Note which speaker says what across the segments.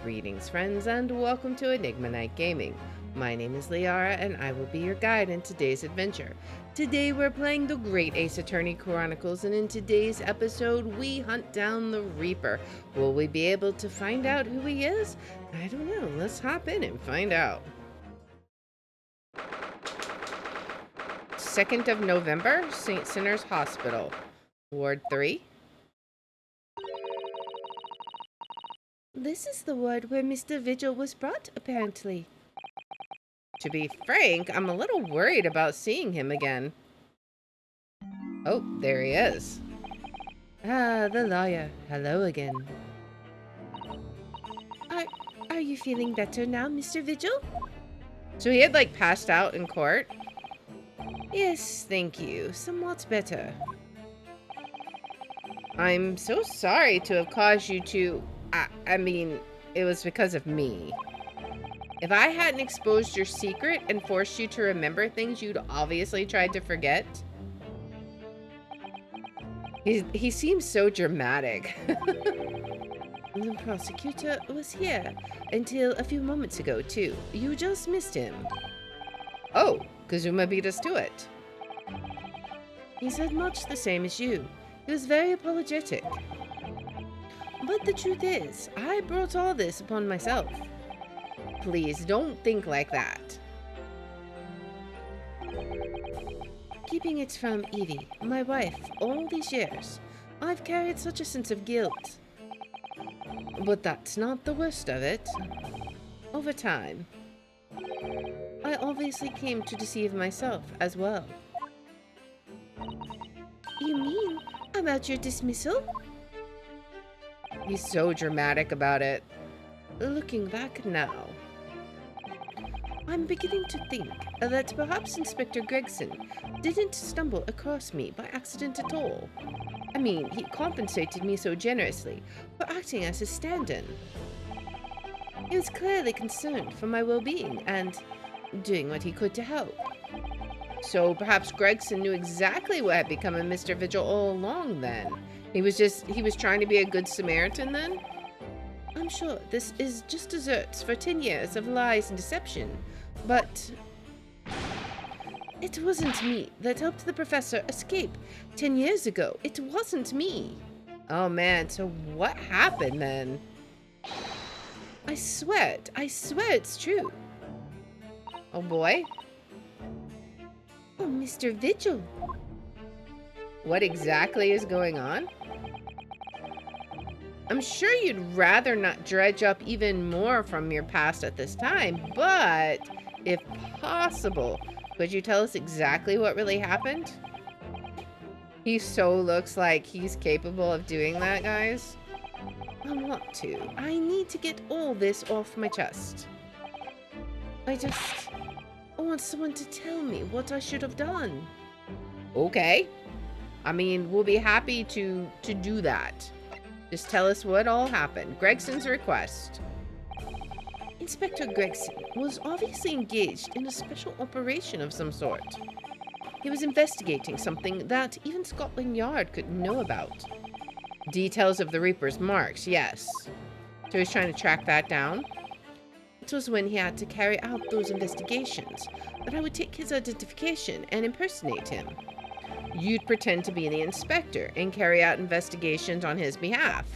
Speaker 1: Greetings, friends, and welcome to Enigma Night Gaming. My name is Liara, and I will be your guide in today's adventure. Today, we're playing the Great Ace Attorney Chronicles, and in today's episode, we hunt down the Reaper. Will we be able to find out who he is? I don't know. Let's hop in and find out. 2nd of November, St. Sinners Hospital, Ward 3.
Speaker 2: This is the ward where Mr. Vigil was brought, apparently.
Speaker 1: To be frank, I'm a little worried about seeing him again. Oh, there he is.
Speaker 2: Ah, the lawyer. Hello again. Are you feeling better now, Mr. Vigil?
Speaker 1: So he had, passed out in court?
Speaker 2: Yes, thank you. Somewhat better.
Speaker 1: I'm so sorry to have caused you to... I mean, it was because of me. If I hadn't exposed your secret and forced you to remember things you'd obviously tried to forget. He seems so dramatic.
Speaker 2: The prosecutor was here until a few moments ago, too. You just missed him.
Speaker 1: Oh, Kazuma beat us to it.
Speaker 2: He said much the same as you. He was very apologetic. But the truth is, I brought all this upon myself.
Speaker 1: Please, don't think like that.
Speaker 2: Keeping it from Evie, my wife, all these years, I've carried such a sense of guilt. But that's not the worst of it. Over time, I obviously came to deceive myself as well. You mean about your dismissal?
Speaker 1: He's so dramatic about it.
Speaker 2: Looking back now, I'm beginning to think that perhaps Inspector Gregson didn't stumble across me by accident at all. I mean, he compensated me so generously for acting as his stand-in. He was clearly concerned for my well-being and doing what he could to help.
Speaker 1: So perhaps Gregson knew exactly what had become of Mr. Vigil all along then. He was trying to be a good Samaritan then?
Speaker 2: I'm sure this is just desserts for 10 years of lies and deception, but it wasn't me that helped the professor escape 10 years ago. It wasn't me.
Speaker 1: Oh man, so what happened then?
Speaker 2: I swear it's true.
Speaker 1: Oh boy.
Speaker 2: Oh, Mr. Vigil.
Speaker 1: What exactly is going on? I'm sure you'd rather not dredge up even more from your past at this time, but if possible, could you tell us exactly what really happened? He so looks like he's capable of doing that, guys.
Speaker 2: I want to. I need to get all this off my chest. I want someone to tell me what I should have done.
Speaker 1: Okay. I mean, we'll be happy to do that. Just tell us what all happened. Gregson's request.
Speaker 2: Inspector Gregson was obviously engaged in a special operation of some sort. He was investigating something that even Scotland Yard couldn't know about.
Speaker 1: Details of the Reaper's marks, yes. So he's trying to track that down?
Speaker 2: It was when he had to carry out those investigations that I would take his identification and impersonate him.
Speaker 1: You'd pretend to be the inspector and carry out investigations on his behalf.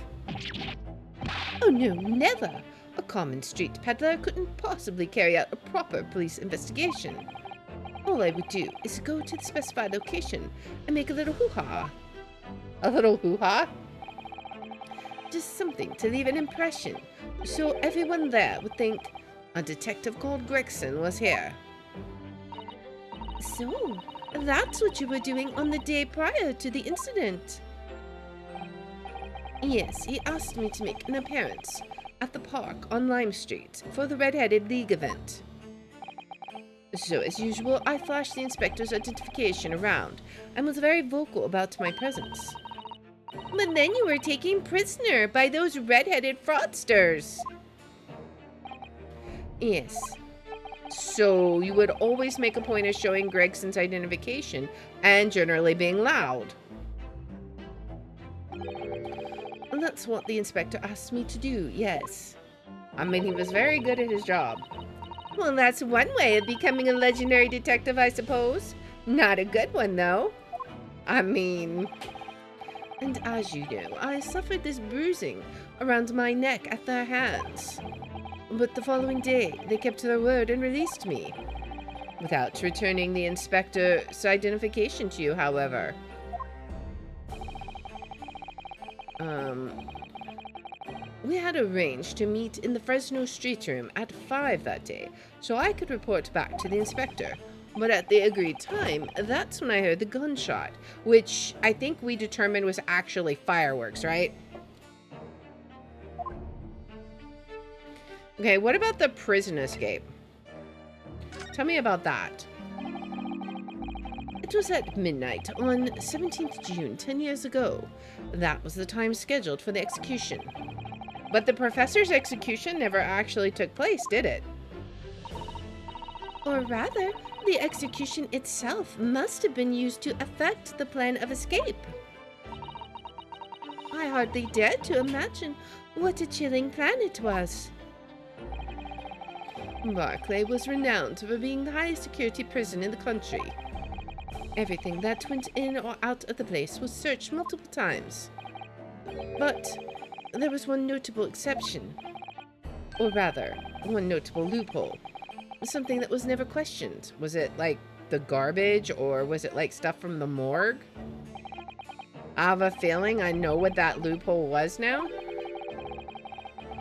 Speaker 2: Oh no, never! A common street peddler couldn't possibly carry out a proper police investigation. All I would do is go to the specified location and make a little hoo-ha.
Speaker 1: A little hoo-ha?
Speaker 2: Just something to leave an impression, so everyone there would think a detective called Gregson was here. So, that's what you were doing on the day prior to the incident. Yes, he asked me to make an appearance at the park on Lime Street for the Red-Headed League event. So, as usual, I flashed the inspector's identification around and was very vocal about my presence. But then you were taken prisoner by those red-headed fraudsters. Yes.
Speaker 1: So you would always make a point of showing Gregson's identification and generally being loud.
Speaker 2: That's what the inspector asked me to do, yes.
Speaker 1: I mean, he was very good at his job. Well, that's one way of becoming a legendary detective, I suppose. Not a good one, though. I mean... And as you know, I suffered this bruising around my neck at their hands. But the following day, they kept their word and released me. Without returning the inspector's identification to you, however. We had arranged to meet in the Fresno Street Room at 5 that day, so I could report back to the inspector. But at the agreed time, that's when I heard the gunshot, which I think we determined was actually fireworks, right? Okay, what about the prison escape? Tell me about that. It was at midnight on 17th June, 10 years ago. That was the time scheduled for the execution. But the professor's execution never actually took place, did it? Or rather, the execution itself must have been used to effect the plan of escape. I hardly dared to imagine what a chilling plan it was. Barclay was renowned for being the highest security prison in the country. Everything that went in or out of the place was searched multiple times. But there was one notable exception. Or rather, one notable loophole. Something that was never questioned. Was it like the garbage, or was it like stuff from the morgue? I have a feeling I know what that loophole was now.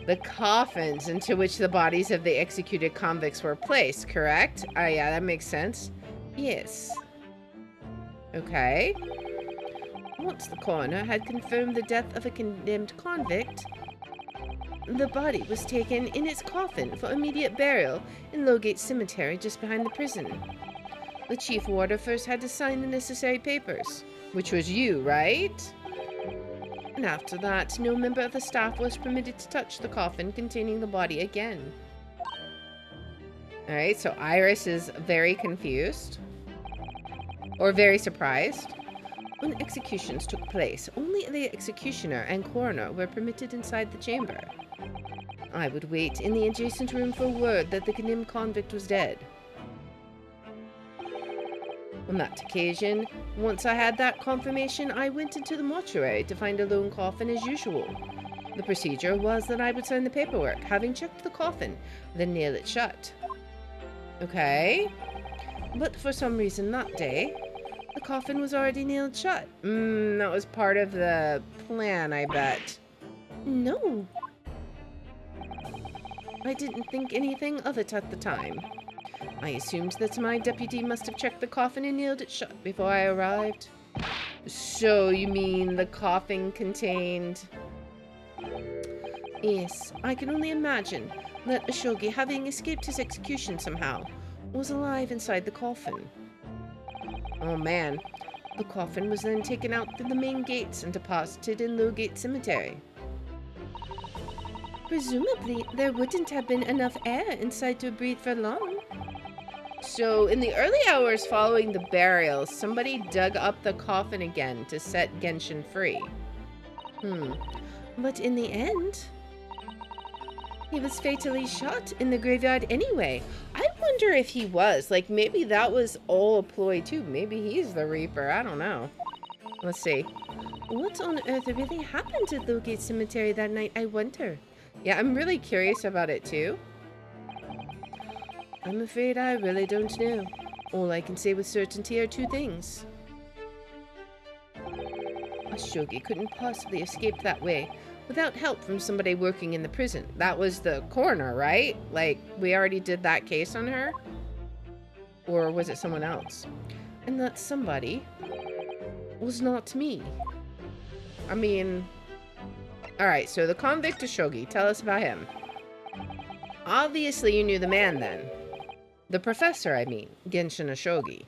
Speaker 1: The coffins into which the bodies of the executed convicts were placed, correct? Yeah, that makes sense. Yes. Okay. Once the coroner had confirmed the death of a condemned convict, the body was taken in its coffin for immediate burial in Lowgate Cemetery just behind the prison. The chief warder first had to sign the necessary papers, which was you, right? And after that, no member of the staff was permitted to touch the coffin containing the body again. Alright, so Iris is very confused. Or very surprised. When executions took place, only the executioner and coroner were permitted inside the chamber. I would wait in the adjacent room for word that the condemned convict was dead. On that occasion, once I had that confirmation, I went into the mortuary to find a lone coffin as usual. The procedure was that I would sign the paperwork, having checked the coffin, then nail it shut. Okay. But for some reason that day, the coffin was already nailed shut. That was part of the plan, I bet. No. I didn't think anything of it at the time. I assumed that my deputy must have checked the coffin and nailed it shut before I arrived. So you mean the coffin contained... Yes, I can only imagine that Ashogi, having escaped his execution somehow, was alive inside the coffin. Oh man. The coffin was then taken out through the main gates and deposited in Lowgate Cemetery. Presumably, there wouldn't have been enough air inside to breathe for long. So, in the early hours following the burial, somebody dug up the coffin again to set Genshin free. But in the end, he was fatally shot in the graveyard anyway. I wonder if he was. Like, maybe that was all a ploy too. Maybe he's the Reaper. I don't know. Let's see. What on earth really happened at Lowgate Cemetery that night, I wonder? Yeah, I'm really curious about it too. I'm afraid I really don't know. All I can say with certainty are two things. Ashogi couldn't possibly escape that way without help from somebody working in the prison. That was the coroner, right? Like, we already did that case on her? Or was it someone else? And that somebody was not me. I mean... Alright, so the convict Ashogi, tell us about him. Obviously you knew the man then. The professor, I mean, Genshin Ashogi.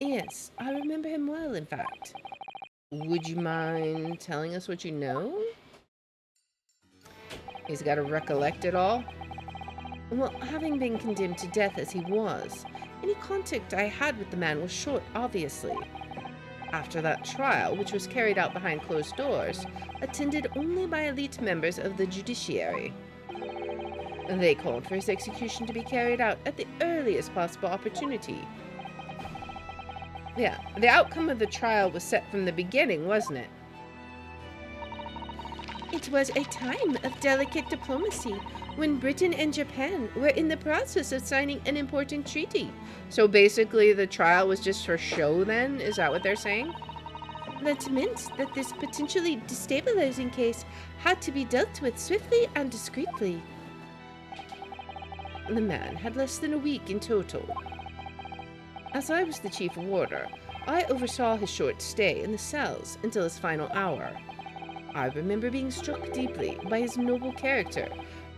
Speaker 1: Yes, I remember him well, in fact. Would you mind telling us what you know? He's got to recollect it all? Well, having been condemned to death as he was, any contact I had with the man was short, obviously. After that trial, which was carried out behind closed doors, attended only by elite members of the judiciary,
Speaker 2: They called for his execution to be carried out at the earliest possible opportunity. Yeah, the outcome of the trial was set from the beginning, wasn't it?
Speaker 1: It was a time of delicate diplomacy when Britain and Japan were in the process of signing an important treaty.
Speaker 2: So basically, the trial was just for show then? Is that what they're saying?
Speaker 1: That meant that this potentially destabilizing case had to be dealt with swiftly and discreetly.
Speaker 2: The man had less than a week in total. As I was the chief warder, I oversaw his short stay in the cells until his final hour. I remember being struck deeply by his noble character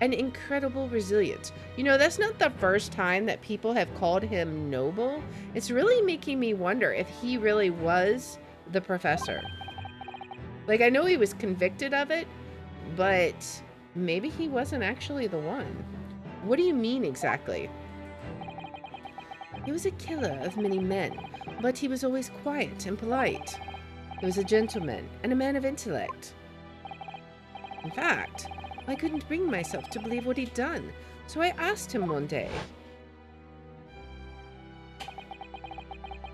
Speaker 2: and incredible resilience. You know, that's not the first time that people have called him noble. It's really making me wonder if he really was the professor. Like, I know he was convicted of it, but maybe he wasn't actually the one. What do you mean exactly?
Speaker 1: He was a killer of many men, but he was always quiet and polite.
Speaker 2: He was a gentleman and a man of intellect.
Speaker 1: In fact, I couldn't bring myself to believe what he'd done, so I asked him one day.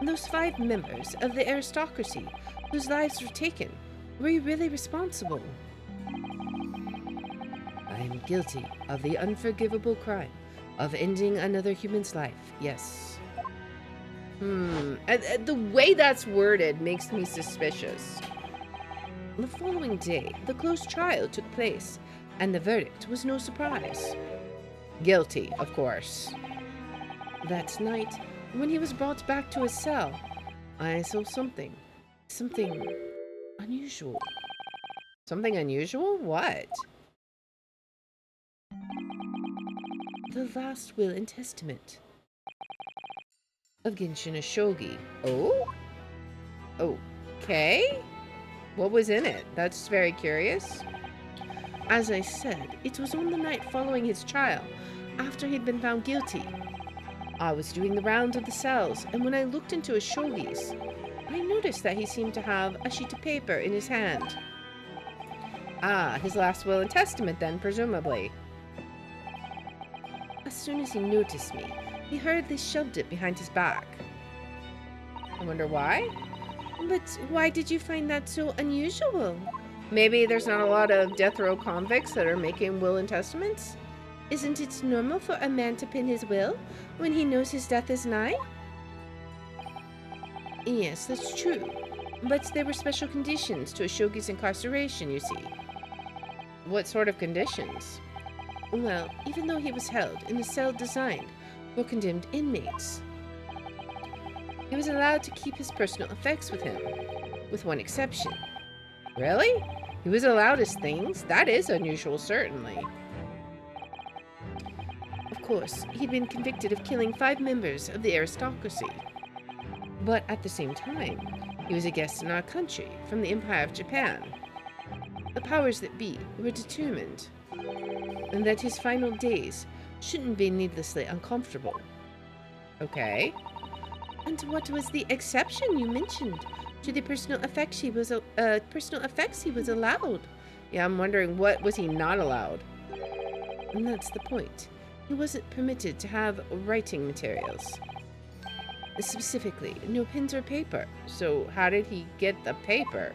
Speaker 1: Those 5 members of the aristocracy whose lives were taken, were you really responsible?
Speaker 2: I am guilty of the unforgivable crime of ending another human's life, yes. The way that's worded makes me suspicious.
Speaker 1: The following day, the closed trial took place, and the verdict was no surprise.
Speaker 2: Guilty, of course.
Speaker 1: That night, when he was brought back to his cell, I saw something unusual.
Speaker 2: Something unusual? What?
Speaker 1: The last will and testament
Speaker 2: of Genshin Shogi. Oh? Okay. What was in it? That's very curious.
Speaker 1: As I said, it was on the night following his trial, after he'd been found guilty. I was doing the rounds of the cells, and when I looked into his shogis, I noticed that he seemed to have a sheet of paper in his hand.
Speaker 2: Ah, his last will and testament then, presumably.
Speaker 1: As soon as he noticed me, he hurriedly shoved it behind his back.
Speaker 2: I wonder why?
Speaker 1: But why did you find that so unusual?
Speaker 2: Maybe there's not a lot of death row convicts that are making will and testaments?
Speaker 1: Isn't it normal for a man to pin his will when he knows his death is nigh? Yes, that's true. But there were special conditions to a shogi's incarceration, you see.
Speaker 2: What sort of conditions?
Speaker 1: Well, even though he was held in a cell designed for condemned inmates, he was allowed to keep his personal effects with him, with one exception.
Speaker 2: Really? He was allowed his things? That is unusual, certainly.
Speaker 1: Of course, he'd been convicted of killing 5 members of the aristocracy. But at the same time, he was a guest in our country from the Empire of Japan. The powers that be were determined, and that his final days shouldn't be needlessly uncomfortable.
Speaker 2: Okay.
Speaker 1: And what was the exception you mentioned to the personal effects he was allowed?
Speaker 2: Yeah, I'm wondering, what was he not allowed?
Speaker 1: And that's the point. He wasn't permitted to have writing materials. Specifically, no pens or paper.
Speaker 2: So how did he get the paper?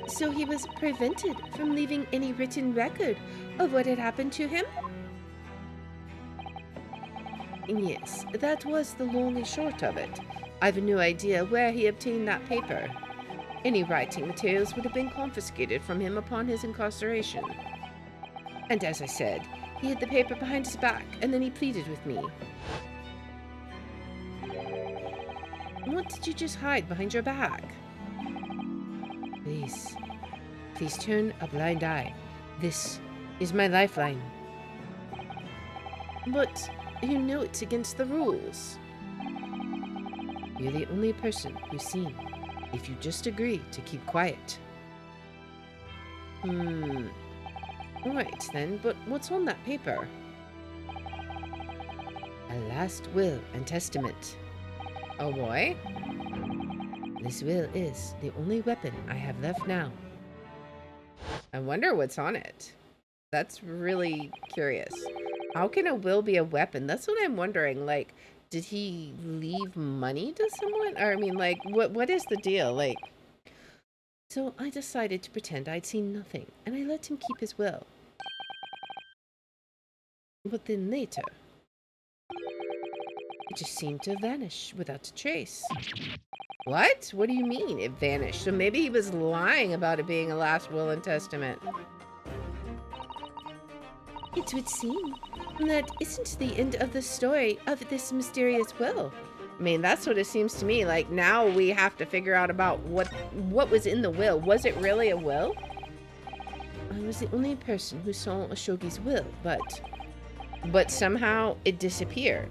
Speaker 1: So he was prevented from leaving any written record of what had happened to him? Yes, that was the long and short of it. I've no idea where he obtained that paper. Any writing materials would have been confiscated from him upon his incarceration. And as I said, he hid the paper behind his back, and then he pleaded with me. What did you just hide behind your back?
Speaker 2: Please turn a blind eye. This is my lifeline.
Speaker 1: But you know it's against the rules.
Speaker 2: You're the only person who's seen, if you just agree to keep quiet.
Speaker 1: Right then, but what's on that paper?
Speaker 2: A last will and testament. Oh boy. This will is the only weapon I have left now. I wonder what's on it.
Speaker 1: That's really curious. How can a will be a weapon? That's what I'm wondering. Like, did he leave money to someone? Or, I mean, like, what is the deal? Like, so I decided to pretend I'd seen nothing, and I let him keep his will. But then later, it just seemed to vanish without a trace. What? What do you mean it vanished? So maybe he was lying about it being a last will and testament. It would seem that isn't the end of the story of this mysterious will. I mean, that's what it seems to me. Like, now we have to figure out about what was in the will. Was it really a will? I was the only person who saw Ashogi's will, but somehow it disappeared.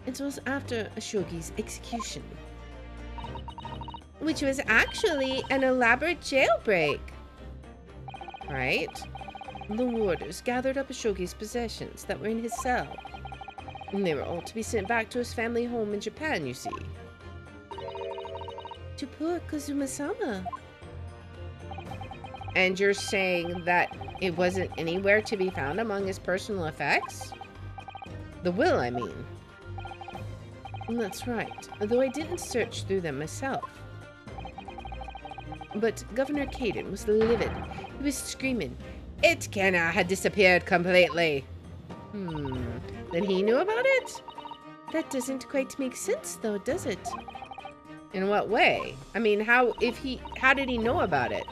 Speaker 1: It was after Ashogi's execution, which was actually an elaborate jailbreak. Right? The warders gathered up Ashogi's possessions that were in his cell. And they were all to be sent back to his family home in Japan, you see. To poor Kazuma-sama. And you're saying that it wasn't anywhere to be found among his personal effects? The will, I mean. That's right, though I didn't search through them myself. But Governor Caden was livid. He was screaming, "It cannot have disappeared completely." Then he knew about it? That doesn't quite make sense, though, does it? In what way? I mean, how did he know about it?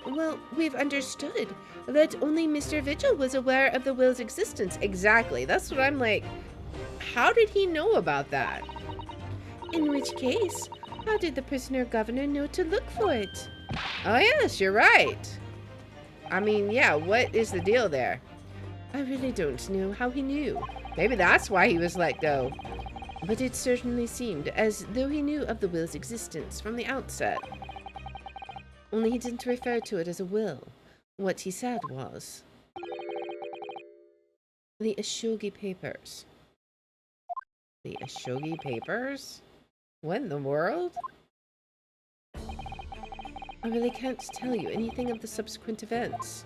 Speaker 1: Well, we've understood that only Mr. Vigil was aware of the will's existence. Exactly. That's what I'm like. How did he know about that? In which case, how did the prisoner governor know to look for it? Oh, yes, you're right. I mean, yeah, what is the deal there? I really don't know how he knew. Maybe that's why he was let go. But it certainly seemed as though he knew of the will's existence from the outset. Only he didn't refer to it as a will. What he said was the Ashogi Papers. The Ashogi Papers? What in the world? I really can't tell you anything of the subsequent events.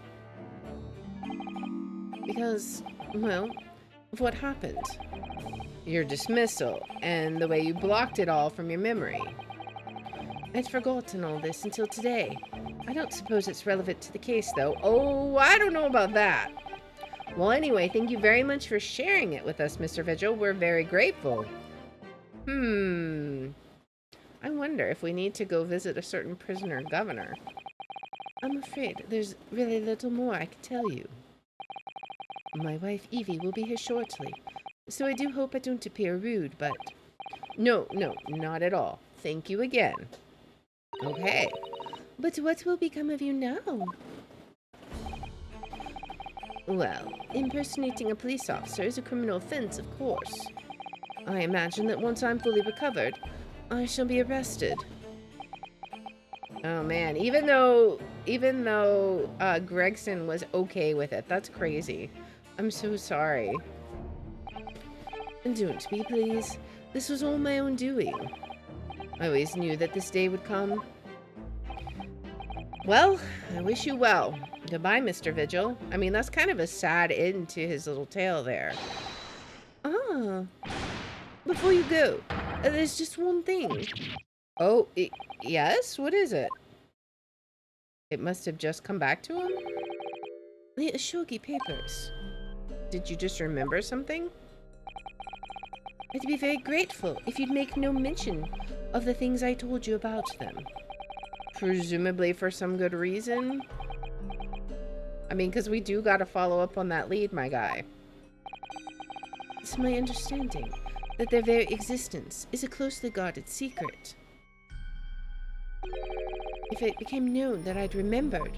Speaker 1: Because, well, of what happened. Your dismissal, and the way you blocked it all from your memory. I'd forgotten all this until today. I don't suppose it's relevant to the case, though. Oh, I don't know about that. Well, anyway, thank you very much for sharing it with us, Mr. Vigil. We're very grateful. I wonder if we need to go visit a certain prisoner governor. I'm afraid there's really little more I can tell you. My wife Evie will be here shortly, so I do hope I don't appear rude, but... No, not at all. Thank you again. Okay. But what will become of you now? Well, impersonating a police officer is a criminal offense, of course. I imagine that once I'm fully recovered, I shall be arrested. Oh man, even though Gregson was okay with it, that's crazy. I'm so sorry. Don't be, please. This was all my own doing. I always knew that this day would come. Well, I wish you well. Goodbye, Mr. Vigil. I mean, that's kind of a sad end to his little tale there. Ah, before you go, there's just one thing. Oh, yes? What is it? It must have just come back to him? The Ashogi Papers. Did you just remember something? I'd be very grateful if you'd make no mention of the things I told you about them. Presumably for some good reason? I mean, because we do gotta follow up on that lead, my guy. It's my understanding that their very existence is a closely guarded secret. If it became known that I'd remembered,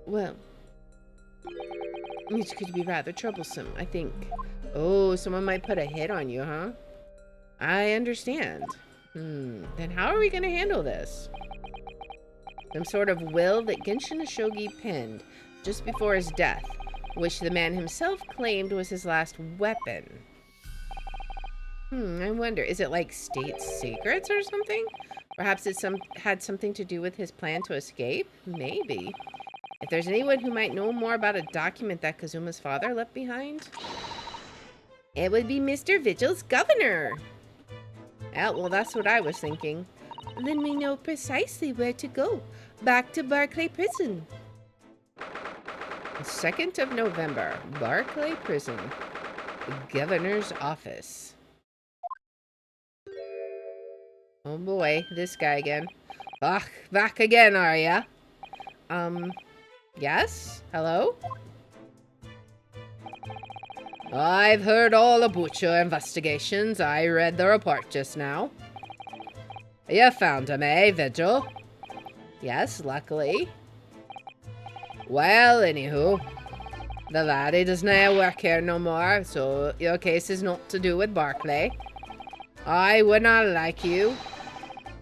Speaker 1: well, it could be rather troublesome, I think. Oh, someone might put a hit on you, huh? I understand. Then how are we gonna handle this? Some sort of will that Genshin Ashogi penned just before his death, which the man himself claimed was his last weapon. I wonder, is it like state secrets or something? Perhaps it had something to do with his plan to escape? Maybe. If there's anyone who might know more about a document that Kazuma's father left behind, it would be Mr. Vigil's governor. Well, that's what I was thinking. Then we know precisely where to go. Back to Barclay Prison. 2nd of November, Barclay Prison. The governor's office. Oh boy, this guy again. Back again, are ya? Yes? Hello? I've heard all about your investigations. I read the report just now. You found him, eh, Vigil? Yes, luckily. Well, anywho, the laddie does not work here no more, so your case is not to do with Barclay. I would not like you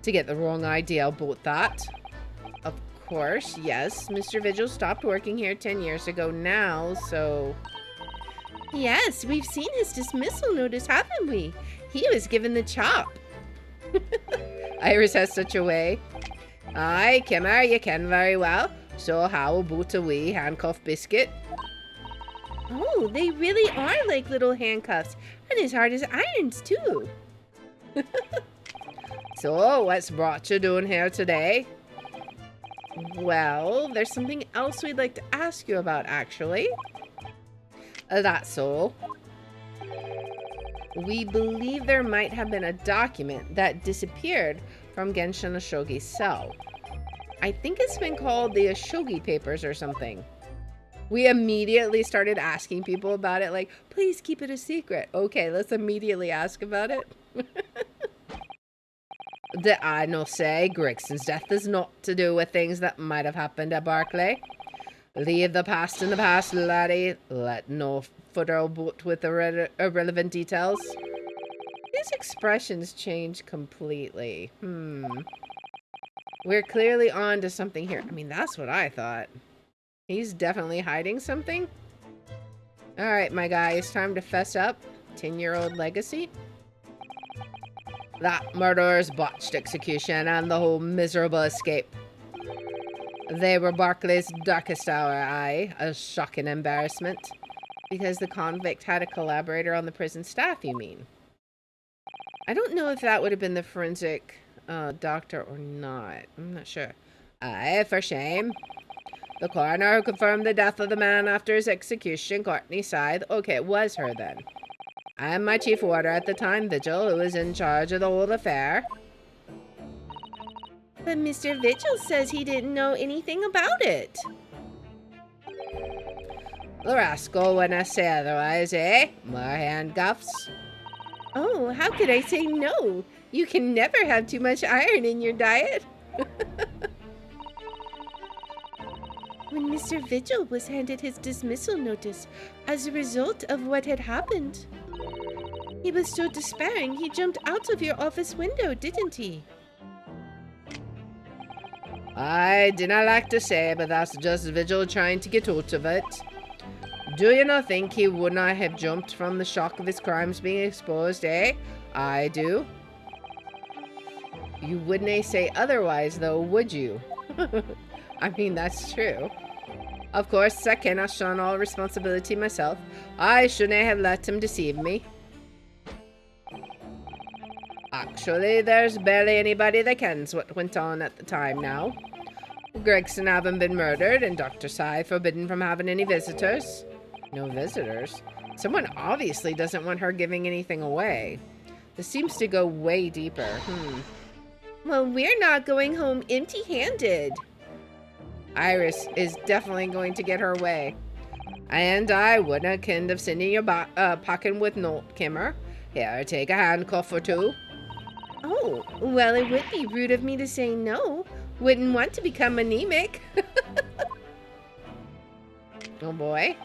Speaker 1: to get the wrong idea about that. Of course, yes, Mr. Vigil stopped working here 10 years ago now, so... Yes, we've seen his dismissal notice, haven't we? He was given the chop. Iris has such a way. Aye, Kimmer, you can very well. So how about a wee handcuff biscuit? Oh, they really are like little handcuffs. And as hard as irons, too. So, what's brought you down here today? Well, there's something else we'd like to ask you about, actually. That's all. We believe there might have been a document that disappeared from Genshin Ashogi's cell. I think it's been called the Ashogi Papers or something. We immediately started asking people about it, like, please keep it a secret. Okay, let's immediately ask about it. Did I no say Gregson's death is not to do with things that might have happened at Barclay? Leave the past in the past, laddie. Let no further about with irrelevant details. His expressions change completely. We're clearly on to something here. I mean, that's what I thought. He's definitely hiding something. Alright, my guy, it's time to fess up. 10-year-old legacy. That murderer's botched execution and the whole miserable escape. They were Barclay's darkest hour, aye. A shocking embarrassment. Because the convict had a collaborator on the prison staff, you mean? I don't know if that would have been the forensic doctor or not. I'm not sure. Aye, for shame. The coroner who confirmed the death of the man after his execution, Courtney Scythe. Okay, it was her then. I am my chief warder at the time, Vigil, who was in charge of the whole affair. But Mr. Vigil says he didn't know anything about it. The rascal wouldn't say otherwise, eh? More handcuffs. Oh, how could I say no? You can never have too much iron in your diet. When Mr. Vigil was handed his dismissal notice as a result of what had happened, he was so despairing he jumped out of your office window, didn't he? I didn't like to say, but that's just Vigil trying to get out of it. Do you not think he would not have jumped from the shock of his crimes being exposed, eh? I do. You wouldn't say otherwise, though, would you? I mean, that's true. Of course, I cannot shun all responsibility myself. I shouldn't have let him deceive me. Actually, there's barely anybody that kens what went on at the time now. Gregson having been murdered and Dr. Scythe forbidden from having any visitors. No visitors? Someone obviously doesn't want her giving anything away. This seems to go way deeper. Well, we're not going home empty-handed. Iris is definitely going to get her way. And I wouldn't kind of sending your pocket with note, Kimmer. Here, take a handcuff or two. Oh, well, it would be rude of me to say no. Wouldn't want to become anemic. Oh boy.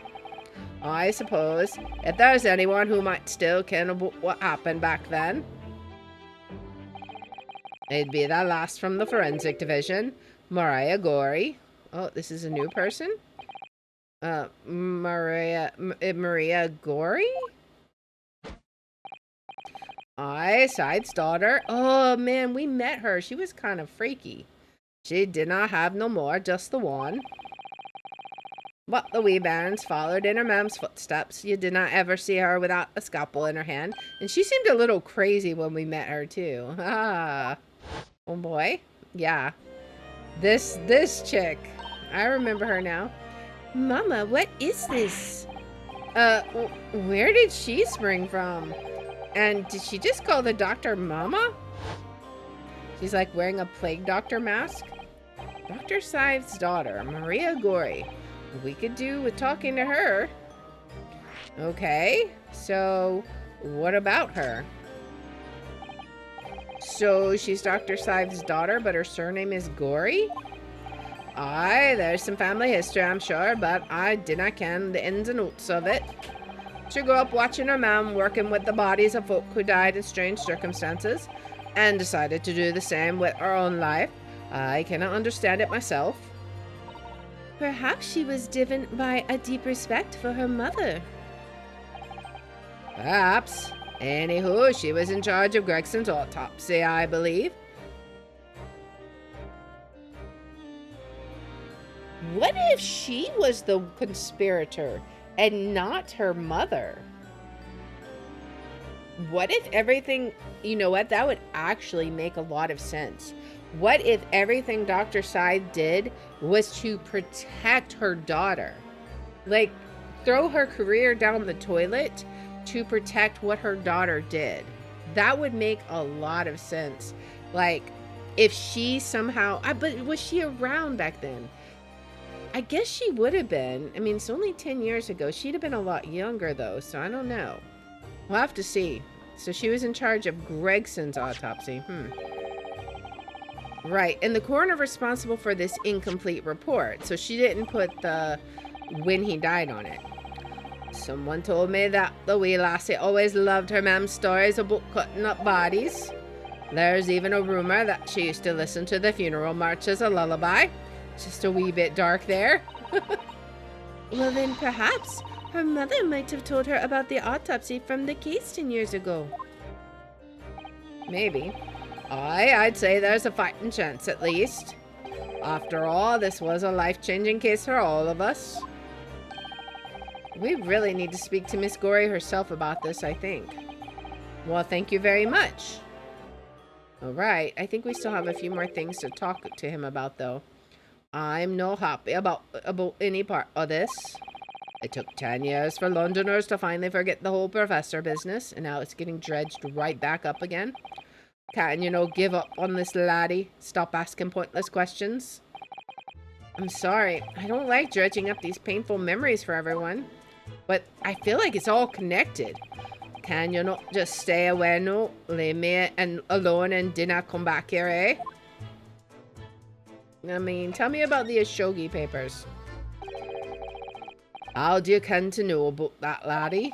Speaker 1: I suppose if there's anyone who might still ken about what happened back then, it'd be that last from the forensic division, Mariah Gorey. Oh, this is a new person? Maria Gorey? I, Side's daughter. Oh man, we met her. She was kind of freaky. She did not have no more, just the one. But the wee bairns followed in her mam's footsteps. You did not ever see her without a scalpel in her hand. And she seemed a little crazy when we met her too. Ah. Oh boy. Yeah. This chick. I remember her now. Mama, what is this? Where did she spring from? And did she just call the doctor Mama? She's like wearing a plague doctor mask. Dr. Scythe's daughter, Maria Gori. We could do with talking to her. Okay, so what about her? So she's Dr. Scythe's daughter, but her surname is Gori? Aye, there's some family history, I'm sure, but I dinna ken the ins and outs of it. She grew up watching her mum working with the bodies of folk who died in strange circumstances, and decided to do the same with her own life. I cannot understand it myself. Perhaps she was driven by a deep respect for her mother. Perhaps. Anywho, she was in charge of Gregson's autopsy, I believe. What if she was the conspirator and not her mother? What if everything, you know what, that would actually make a lot of sense. What if everything Dr. Scythe did was to protect her daughter? Like, throw her career down the toilet to protect what her daughter did. That would make a lot of sense. Like, if she somehow, but was she around back then? I guess she would have been. I mean, it's only 10 years ago. She'd have been a lot younger, though, so I don't know. We'll have to see. So she was in charge of Gregson's autopsy. Right, and the coroner responsible for this incomplete report, so she didn't put the when he died on it. Someone told me that the wee lassie always loved her mam's stories about cutting up bodies. There's even a rumor that she used to listen to the funeral march as a lullaby. Just a wee bit dark there. Well then perhaps her mother might have told her about the autopsy from the case 10 years ago. Maybe. I'd say there's a fighting chance at least. After all, this was a life-changing case for all of us. We really need to speak to Miss Gori herself about this, I think. Well, thank you very much. Alright, I think we still have a few more things to talk to him about though. I'm no happy about any part of this. It took 10 years for Londoners to finally forget the whole professor business, and now it's getting dredged right back up again. Can you know, give up on this laddie? Stop asking pointless questions. I'm sorry, I don't like dredging up these painful memories for everyone, but I feel like it's all connected. Can you not just stay away no? Leave me alone and dinna come back here, eh? I mean, tell me about the Ashogi papers. How do you ken to know about that, laddie?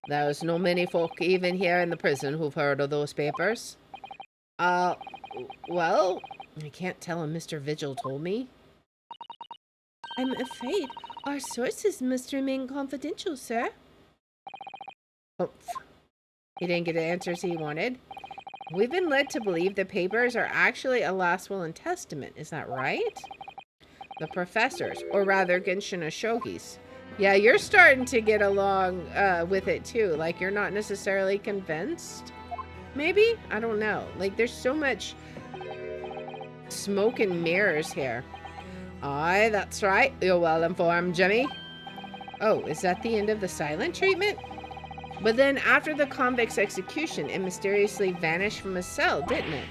Speaker 1: There's no many folk even here in the prison who've heard of those papers. Well, I can't tell him Mr. Vigil told me. I'm afraid our sources must remain confidential, sir. Oh, he didn't get the answers he wanted. We've been led to believe the papers are actually a last will and testament. Is that right? The professors, or rather Genshin Ashogi's. Yeah, you're starting to get along with it too. Like, you're not necessarily convinced. Maybe? I don't know. Like, there's so much smoke and mirrors here. Aye, that's right. You're well informed, Jimmy. Oh, is that the end of the silent treatment? But then after the convict's execution, it mysteriously vanished from his cell, didn't it?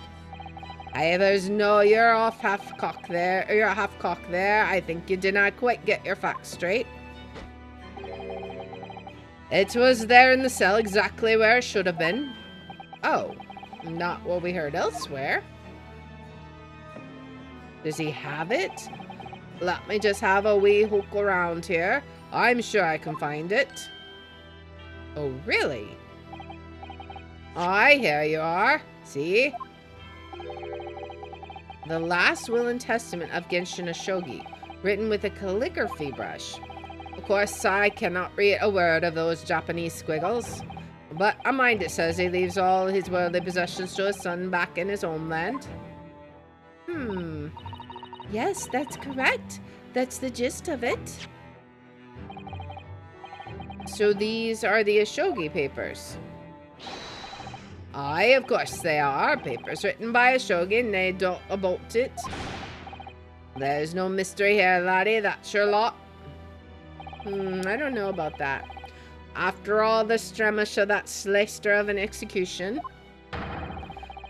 Speaker 1: Hey, there's no, you're off half-cock there. You're half-cock there. I think you did not quite get your facts straight. It was there in the cell exactly where it should have been. Oh, not what we heard elsewhere. Does he have it? Let me just have a wee hook around here. I'm sure I can find it. Oh, really? Aye, here you are. See? The last will and testament of Genshin Ashogi, written with a calligraphy brush. Of course, I cannot read a word of those Japanese squiggles. But a mind it says he leaves all his worldly possessions to his son back in his homeland.
Speaker 2: Yes, that's correct. That's the gist of it.
Speaker 1: So these are the Ashogi papers. Aye, of course they are. Papers written by Ashogi, nae doubt about it. There's no mystery here, laddie, that's your lot. I don't know about that. After all the stremish of that slayster of an execution,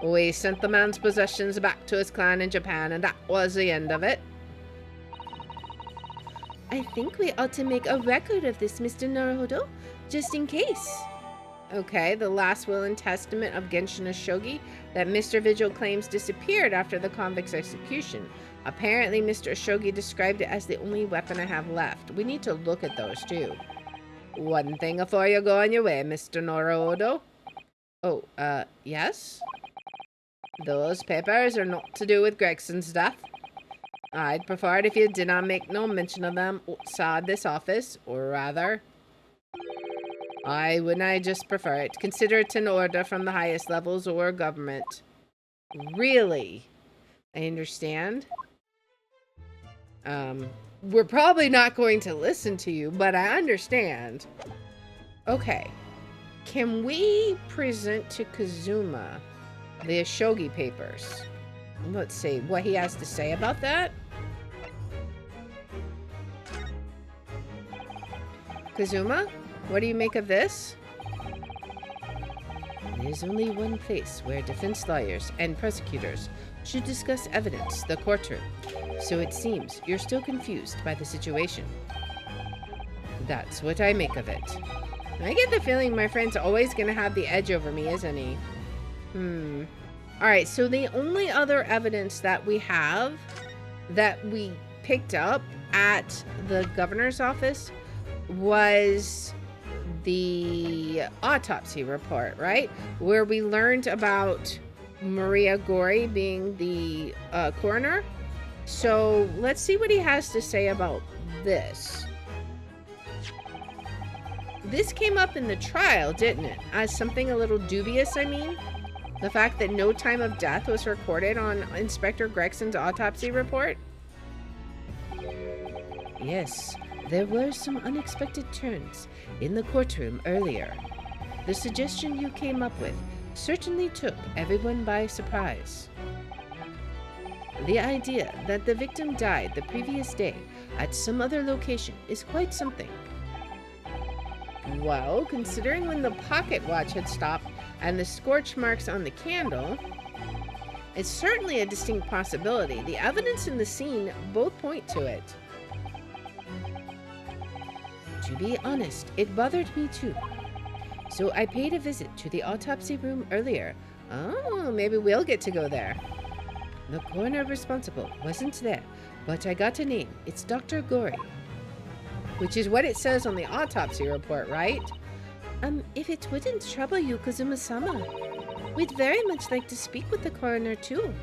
Speaker 1: we sent the man's possessions back to his clan in Japan, and that was the end of it.
Speaker 2: I think we ought to make a record of this, Mr. Naruhodo, just in case.
Speaker 1: Okay, the last will and testament of Genshin Ashogi that Mr. Vigil claims disappeared after the convict's execution. Apparently, Mr. Ashogi described it as the only weapon I have left. We need to look at those too. One thing before you go on your way, Mr. Naruhodo. Oh, yes? Those papers are not to do with Gregson's death. I'd prefer it if you did not make no mention of them outside this office, or rather, I just prefer it. Consider it an order from the highest levels or government. Really? I understand. We're probably not going to listen to you, but I understand. Okay. Can we present to Kazuma the Ashogi papers? Let's see what he has to say about that. Kazuma, what do you make of this? There's only one place where defense lawyers and prosecutors should discuss evidence, the courtroom. So it seems you're still confused by the situation. That's what I make of it. I get the feeling my friend's always going to have the edge over me, isn't he? Alright, so the only other evidence that we have that we picked up at the governor's office was the autopsy report, right? Where we learned about Maria Gori being the coroner. So let's see what he has to say about this. This came up in the trial, didn't it? As something a little dubious, I mean. The fact that no time of death was recorded on Inspector Gregson's autopsy report? Yes, there were some unexpected turns in the courtroom earlier. The suggestion you came up with certainly took everyone by surprise. The idea that the victim died the previous day at some other location is quite something. Well, considering when the pocket watch had stopped and the scorch marks on the candle, it's certainly a distinct possibility. The evidence in the scene both point to it. To be honest, it bothered me too. So I paid a visit to the autopsy room earlier. Oh, maybe we'll get to go there. The coroner responsible wasn't there, but I got a name. It's Dr. Gori. Which is what it says on the autopsy report, right?
Speaker 2: If it wouldn't trouble you, Kazuma-sama, we'd very much like to speak with the coroner too.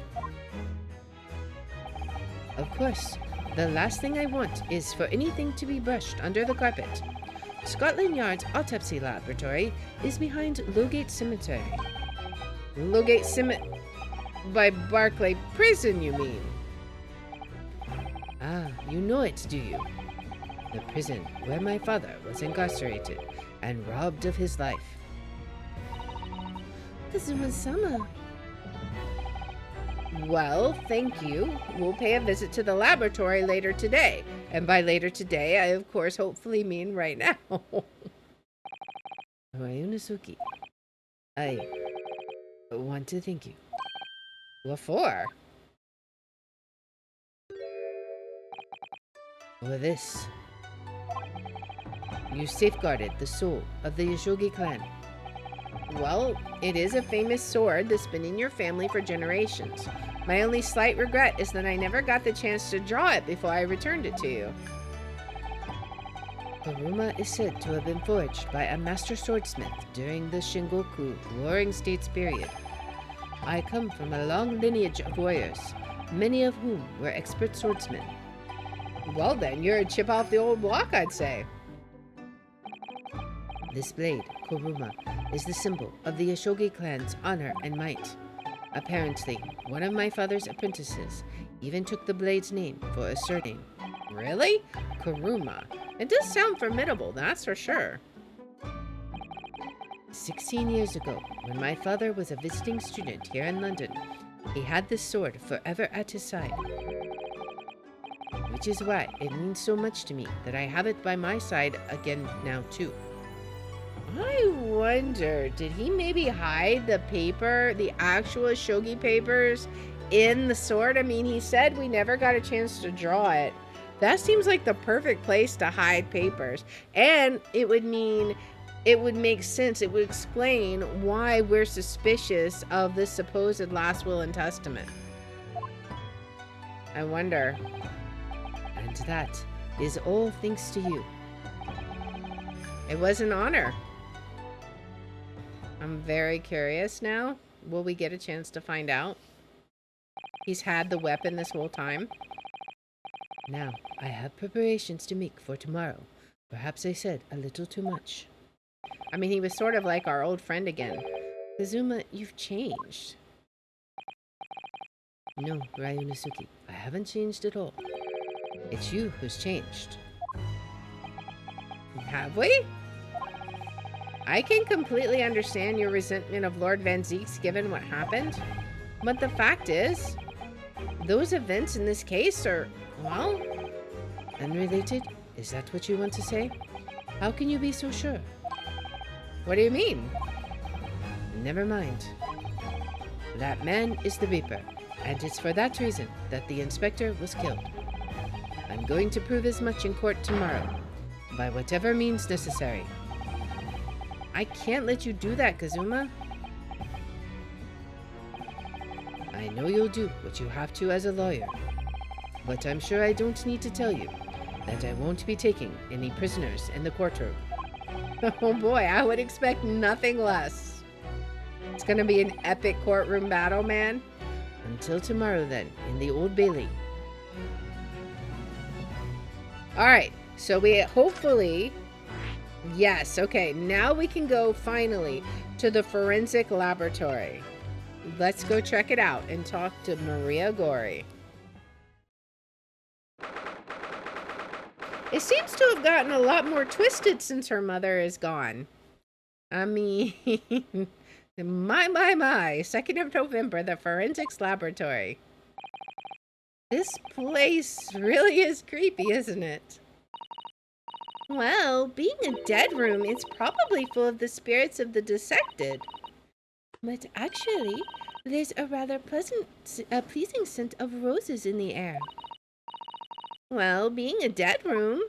Speaker 1: Of course. The last thing I want is for anything to be brushed under the carpet. Scotland Yard's autopsy laboratory is behind Lowgate Cemetery. Lowgate Cemetery? By Barclay Prison, you mean? Ah, you know it, do you? The prison where my father was incarcerated and robbed of his life.
Speaker 2: Kazuma-sama.
Speaker 1: Well, thank you. We'll pay a visit to the laboratory later today. And by later today, I of course hopefully mean right now. Ryunosuke, I want to thank you. What for? For this. You safeguarded the soul of the Yashogi clan. Well, it is a famous sword that's been in your family for generations. My only slight regret is that I never got the chance to draw it before I returned it to you. Haruma is said to have been forged by a master swordsmith during the Shingoku Warring States period. I come from a long lineage of warriors, many of whom were expert swordsmen. Well then, you're a chip off the old block, I'd say. This blade
Speaker 2: Kuruma is the symbol of the Ashogi clan's honor and might. Apparently, one of my father's apprentices even took the blade's name for a surname.
Speaker 1: Really? Kuruma. It does sound formidable, that's for sure.
Speaker 2: 16 years ago, when my father was a visiting student here in London, he had this sword forever at his side. Which is why it means so much to me that I have it by my side again now too.
Speaker 1: I wonder, did he maybe hide the paper, the actual shogi papers, in the sword? I mean, he said we never got a chance to draw it. That seems like the perfect place to hide papers. And it would make sense. It would explain why we're suspicious of this supposed last will and testament. I wonder.
Speaker 2: And that is all thanks to you.
Speaker 1: It was an honor. I'm very curious now. Will we get a chance to find out? He's had the weapon this whole time.
Speaker 2: Now, I have preparations to make for tomorrow. Perhaps I said a little too much.
Speaker 1: I mean, he was sort of like our old friend again.
Speaker 2: Kazuma, you've changed. No, Ryunosuke, I haven't changed at all. It's you who's changed.
Speaker 1: Have we? I can completely understand your resentment of Lord Van Zeeks given what happened. But the fact is, those events in this case are, well...
Speaker 2: Unrelated? Is that what you want to say? How can you be so sure?
Speaker 1: What do you mean?
Speaker 2: Never mind. That man is the Reaper, and it's for that reason that the inspector was killed. I'm going to prove as much in court tomorrow, by whatever means necessary.
Speaker 1: I can't let you do that, Kazuma.
Speaker 2: I know you'll do what you have to as a lawyer, but I'm sure I don't need to tell you that I won't be taking any prisoners in the courtroom.
Speaker 1: Oh boy, I would expect nothing less. It's gonna be an epic courtroom battle, man.
Speaker 2: Until tomorrow then, in the Old Bailey.
Speaker 1: Alright, so we hopefully... Yes, okay, now we can go finally to the forensic laboratory. Let's go check it out and talk to Maria Gori. It seems to have gotten a lot more twisted since her mother is gone. I mean, my, 2nd of November, the forensics laboratory. This place really is creepy, isn't it? Well, being a dead room, it's probably full of the spirits of the dissected.
Speaker 2: But actually, there's a rather pleasing scent of roses in the air.
Speaker 1: Well, being a dead room,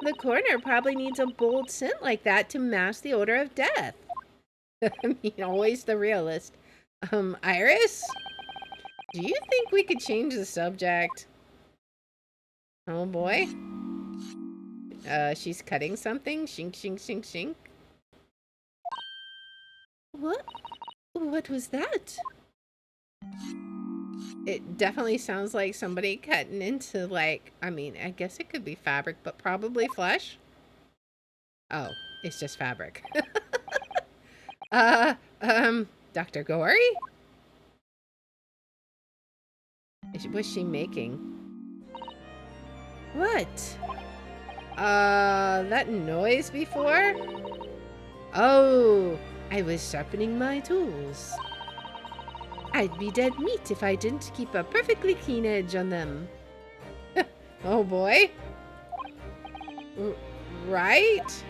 Speaker 1: the coroner probably needs a bold scent like that to mask the odor of death. I mean, always the realist. Iris? Do you think we could change the subject? Oh boy. She's cutting something. Shink, shink, shink, shink.
Speaker 2: What was that?
Speaker 1: It definitely sounds like somebody cutting into, like, I mean, I guess it could be fabric, but probably flesh. Oh, it's just fabric. Dr. Gori? What's she making?
Speaker 2: What?
Speaker 1: That noise before?
Speaker 2: Oh, I was sharpening my tools. I'd be dead meat if I didn't keep a perfectly clean edge on them.
Speaker 1: Oh boy. Right?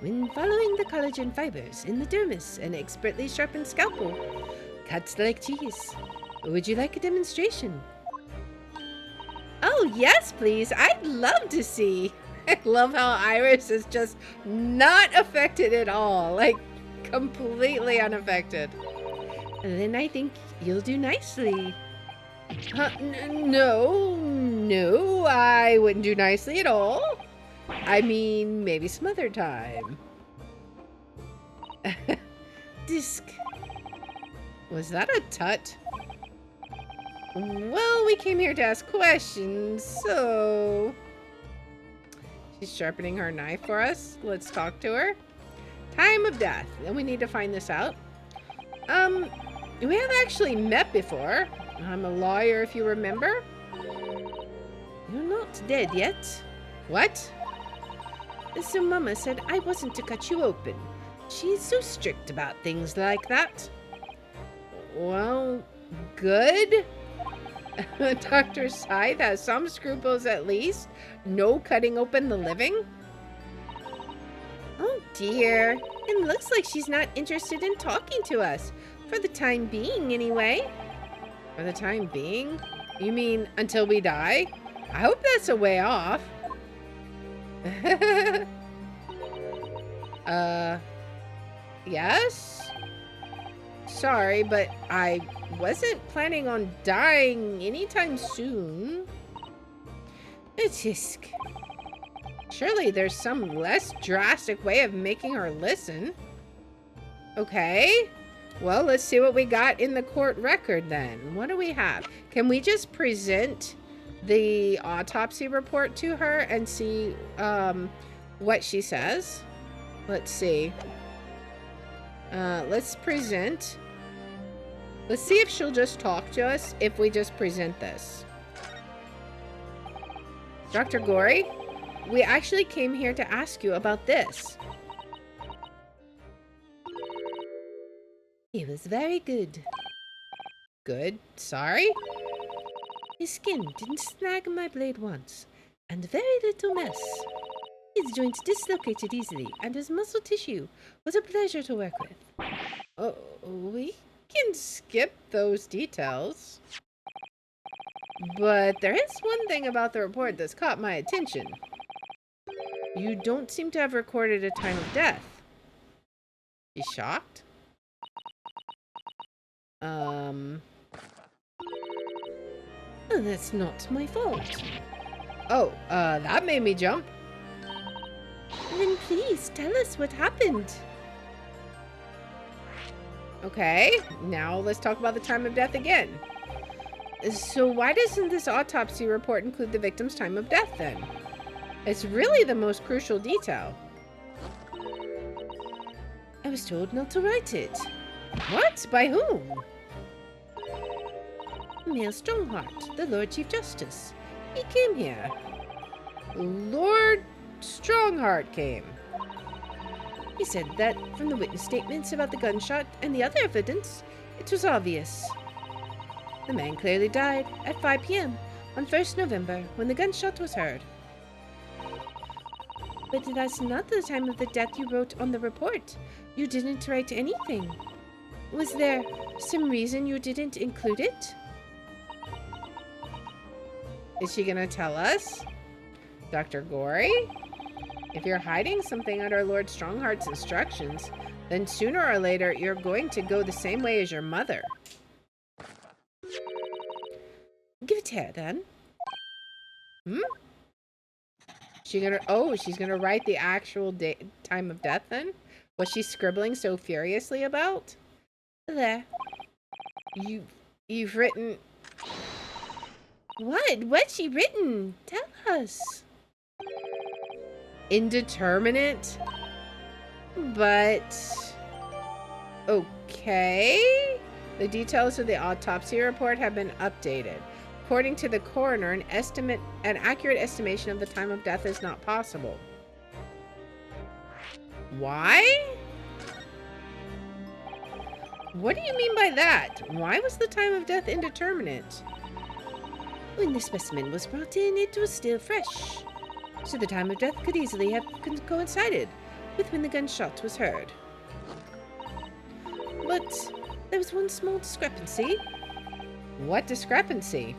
Speaker 2: When following the collagen fibers in the dermis, an expertly sharpened scalpel cuts like cheese. Would you like a demonstration?
Speaker 1: Oh, yes, please. I'd love to see. I love how Iris is just not affected at all. Like, completely unaffected.
Speaker 2: And then I think you'll do nicely.
Speaker 1: No, I wouldn't do nicely at all. I mean, maybe some other time.
Speaker 2: Disc.
Speaker 1: Was that a tut? Well, we came here to ask questions, so... She's sharpening her knife for us. Let's talk to her. Time of death. Then we need to find this out. We have actually met before. I'm a lawyer, if you remember. You're not dead yet. What? So Mama said I wasn't to cut you open. She's so strict about things like that. Well, good. Dr. Scythe has some scruples at least. No cutting open the living. Oh dear. It looks like she's not interested in talking to us. For the time being, anyway. For the time being? You mean until we die? I hope that's a way off. Yes? Sorry, but I wasn't planning on dying anytime soon. Tisk. Surely there's some less drastic way of making her listen. Okay. Well, let's see what we got in the court record then. What do we have? Can we just present the autopsy report to her and see what she says? Let's see. Let's present. Let's see if she'll just talk to us if we just present this. Dr. Gory, we actually came here to ask you about this. He was very good. Good? Sorry? His skin didn't snag my blade once, and very little mess. His joints dislocated easily, and his muscle tissue was a pleasure to work with. Oh, we can skip those details. But there is one thing about the report that's caught my attention. You don't seem to have recorded a time of death. You shocked? Oh, that's not my fault. Oh, that made me jump. Then please tell us what happened. Okay, now let's talk about the time of death again. So why doesn't this autopsy report include the victim's time of death then? It's really the most crucial detail. I was told not to write it. What? By whom? Mayor Strongheart, the Lord Chief Justice. He came here. Lord Strongheart came. He said that from the witness statements about the gunshot and the other evidence, it was obvious. The man clearly died at 5 p.m. on 1st November when the gunshot was heard. But that's not the time of the death you wrote on the report. You didn't write anything. Was there some reason you didn't include it? Is she gonna tell us? Dr. Gory? If you're hiding something under Lord Strongheart's instructions, then sooner or later you're going to go the same way as your mother. Give it here, then. She's gonna write the actual time of death, then? Was she scribbling so furiously about? There. You've written... What? What's she written? Tell us. Indeterminate? But... Okay. The details of the autopsy report have been updated. According to the coroner, an accurate estimation of the time of death is not possible. Why? What do you mean by that? Why was the time of death indeterminate? When the specimen was brought in, it was still fresh. So the time of death could easily have coincided with when the gunshot was heard. But there was one small discrepancy. What discrepancy?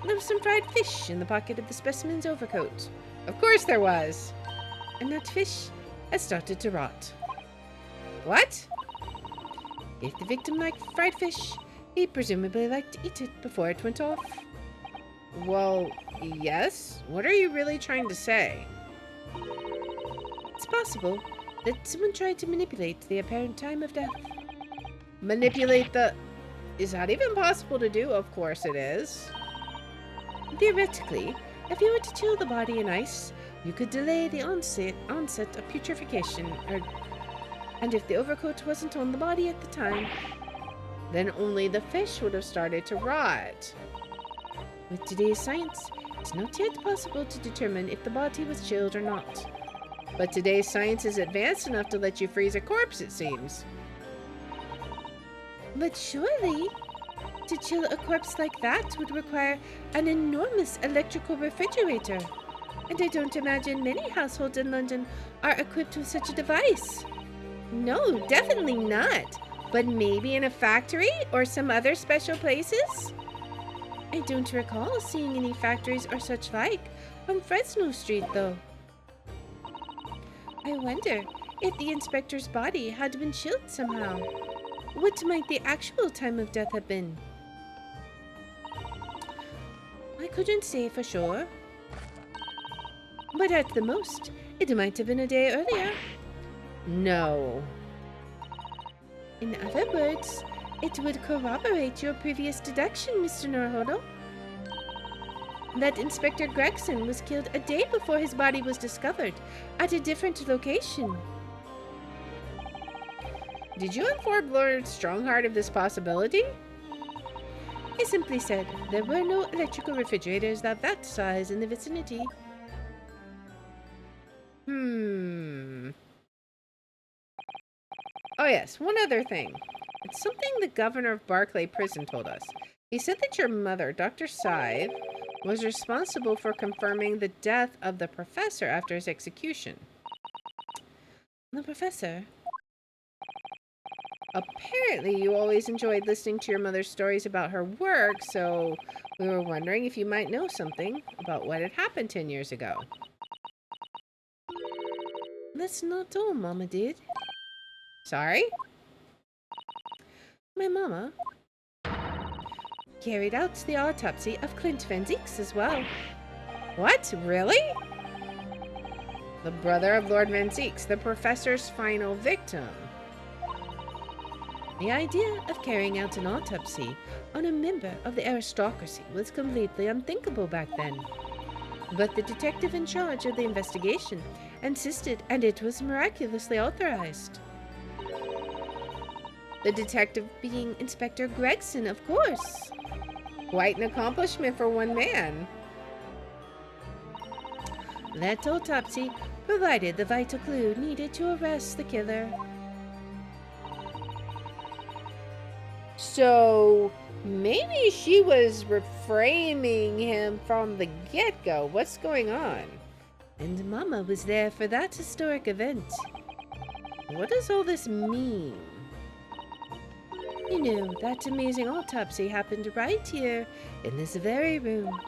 Speaker 1: There was some fried fish in the pocket of the specimen's overcoat. Of course there was. And that fish had started to rot. What? If the victim liked fried fish, he presumably liked to eat it before it went off. Well, yes. What are you really trying to say? It's possible that someone tried to manipulate the apparent time of death. Manipulate the... Is that even possible to do? Of course it is. Theoretically, if you were to chill the body in ice,
Speaker 2: you could delay the onset of putrefaction, and if the overcoat wasn't on the body at the time,
Speaker 1: then only the fish would have started to rot.
Speaker 2: With today's science, it's not yet possible to determine if the body was chilled or not.
Speaker 1: But today's science is advanced enough to let you freeze a corpse, it seems.
Speaker 2: But surely, to chill a corpse like that would require an enormous electrical refrigerator. And I don't imagine many households in London are equipped with such a device.
Speaker 1: No, definitely not. But maybe in a factory or some other special places?
Speaker 2: I don't recall seeing any factories or such like on Fresno Street, though. I wonder if the inspector's body had been chilled somehow. What might the actual time of death have been? I couldn't say for sure. But at the most, it might have been a day earlier.
Speaker 1: No.
Speaker 2: In other words, it would corroborate your previous deduction, Mr. Norhodo. That Inspector Gregson was killed a day before his body was discovered, at a different location.
Speaker 1: Did you inform Lord Strongheart of this possibility?
Speaker 2: He simply said there were no electrical refrigerators of that size in the vicinity.
Speaker 1: Oh yes, one other thing. It's something the governor of Barclay Prison told us. He said that your mother, Dr. Scythe, was responsible for confirming the death of the professor after his execution.
Speaker 2: The professor?
Speaker 1: Apparently, you always enjoyed listening to your mother's stories about her work, so we were wondering if you might know something about what had happened 10 years ago.
Speaker 2: That's not all Mama did.
Speaker 1: Sorry?
Speaker 2: My mama carried out the autopsy of Clint Van Zeeks as well.
Speaker 1: What? Really? The brother of Lord Van Zeeks, the professor's final victim.
Speaker 2: The idea of carrying out an autopsy on a member of the aristocracy was completely unthinkable back then. But the detective in charge of the investigation insisted, and it was miraculously authorized.
Speaker 1: The detective
Speaker 2: being Inspector Gregson, of course.
Speaker 1: Quite an accomplishment for one man.
Speaker 2: That autopsy provided the vital clue needed to arrest the killer.
Speaker 1: So maybe she was reframing him from the get-go. What's going on?
Speaker 2: And Mama was there for that historic event.
Speaker 1: What does all this mean?
Speaker 2: You know, that amazing autopsy happened right here in this very room.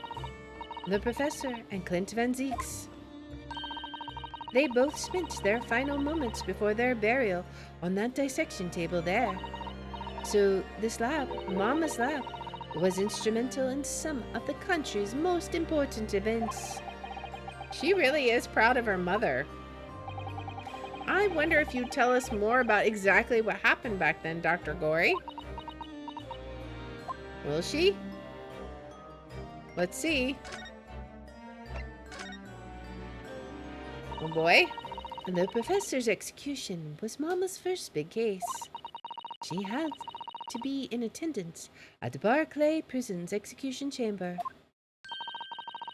Speaker 2: The professor and Clint Van Zeeks. They both spent their final moments before their burial on that dissection table there. So this lab, Mama's lab, was instrumental in some of the country's most important events.
Speaker 1: She really is proud of her mother. I wonder if you'd tell us more about exactly what happened back then, Dr. Gorey. Will she? Let's see. Oh boy.
Speaker 2: The professor's execution was Mama's first big case. She had to be in attendance at Barclay Prison's execution chamber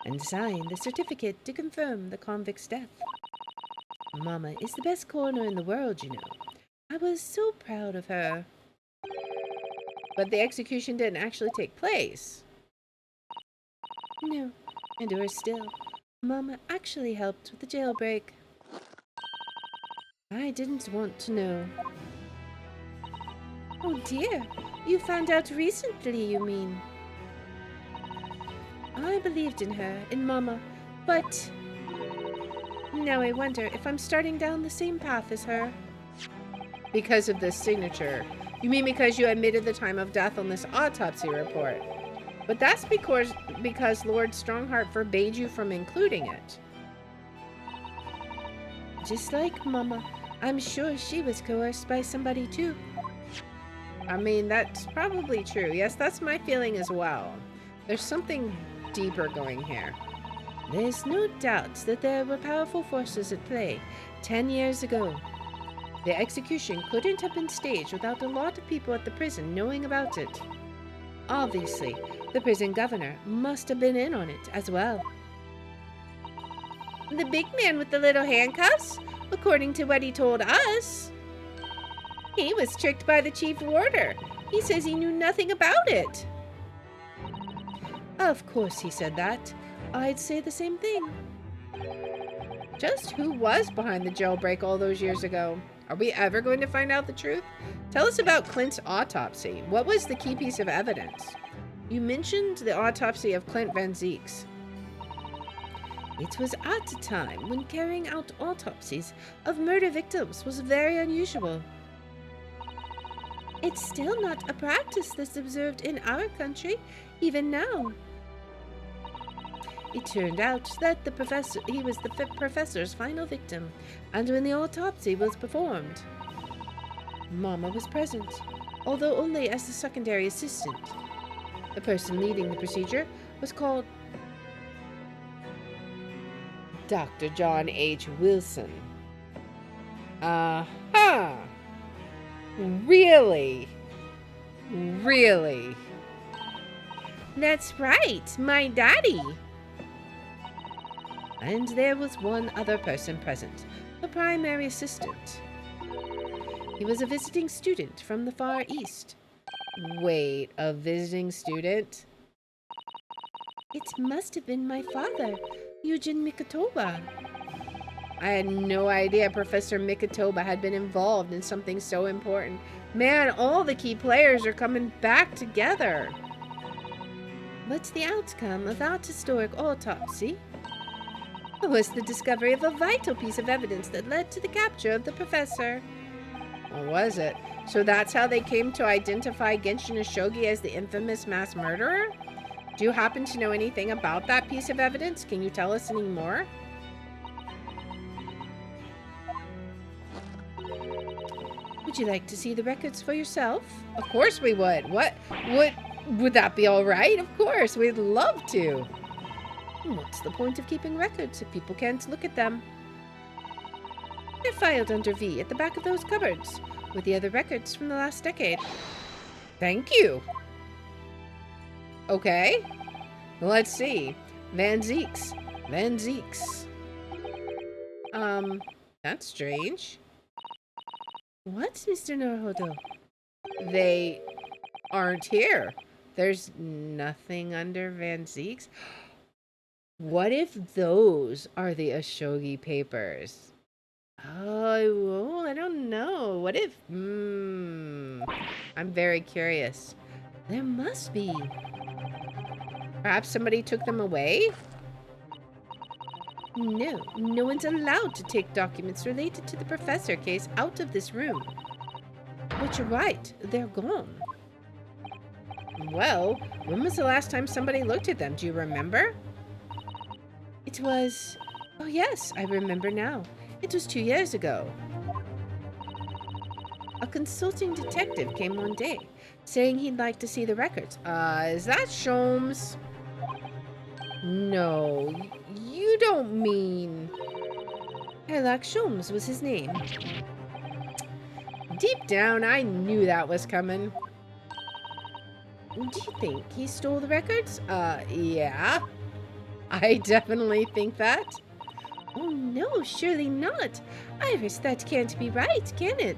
Speaker 2: and sign the certificate to confirm the convict's death. Mama is the best coroner in the world, you know. I was so proud of her.
Speaker 1: But the execution didn't actually take place.
Speaker 2: No, and worse still, Mama actually helped with the jailbreak. I didn't want to know. Oh dear, you found out recently, you mean? I believed in her, in Mama, but now I wonder if I'm starting down the same path as her.
Speaker 1: Because of this signature. You mean because you admitted the time of death on this autopsy report? But that's because Lord Strongheart forbade you from including it.
Speaker 2: Just like Mama, I'm sure she was coerced by somebody too.
Speaker 1: I mean, that's probably true. Yes, that's my feeling as well. There's something deeper going here.
Speaker 2: There's no doubt that there were powerful forces at play 10 years ago. The execution couldn't have been staged without a lot of people at the prison knowing about it. Obviously, the prison governor must have been in on it as well. The big man with the little handcuffs? According to what he told us, he was tricked by the chief warder. He says he knew nothing about it. Of course he said that. I'd say the same thing.
Speaker 1: Just who was behind the jailbreak all those years ago? Are we ever going to find out the truth? Tell us about Clint's autopsy. What was the key piece of evidence? You mentioned the autopsy of Clint Van Zeeks.
Speaker 2: It was at a time when carrying out autopsies of murder victims was very unusual. It's still not a practice that's observed in our country, even now. It turned out that he was the professor's final victim, and when the autopsy was performed, Mama was present, although only as the secondary assistant. The person leading the procedure was called
Speaker 1: Dr. John H. Wilson. Uh-huh. Really? Really?
Speaker 2: That's right, my daddy. And there was one other person present, the primary assistant. He was a visiting student from the Far East.
Speaker 1: Wait, a visiting student?
Speaker 2: It must have been my father, Eugen Mikotoba.
Speaker 1: I had no idea Professor Mikotoba had been involved in something so important. Man, all the key players are coming back together.
Speaker 2: But the outcome of that historic autopsy was the discovery of a vital piece of evidence that led to the capture of the professor.
Speaker 1: Or was it? So that's how they came to identify Genshin Ashogi as the infamous mass murderer? Do you happen to know anything about that piece of evidence? Can you tell us any more?
Speaker 2: Would you like to see the records for yourself?
Speaker 1: Of course we would. Would that be all right? Of course, we'd love to.
Speaker 2: What's the point of keeping records if people can't look at them? They're filed under V at the back of those cupboards, with the other records from the last decade.
Speaker 1: Thank you. Okay. Let's see. Van Zeeks. That's strange.
Speaker 2: What, Mr. Naruhodo?
Speaker 1: They aren't here. There's nothing under Van Zeeks. What if those are the Ashogi papers? Oh, I don't know. What if... I'm very curious.
Speaker 2: There must be.
Speaker 1: Perhaps somebody took them away?
Speaker 2: No one's allowed to take documents related to the professor case out of this room. But you're right, they're gone.
Speaker 1: Well, when was the last time somebody looked at them? Do you remember?
Speaker 2: It was... Oh yes, I remember now. It was 2 years ago. A consulting detective came one day, saying he'd like to see the records.
Speaker 1: Is that Sholmes? No, you don't mean...
Speaker 2: Herlock Sholmes was his name.
Speaker 1: Deep down, I knew that was coming.
Speaker 2: Do you think he stole the records?
Speaker 1: Yeah. I definitely think that.
Speaker 2: Oh no, surely not. Iris, that can't be right, can it?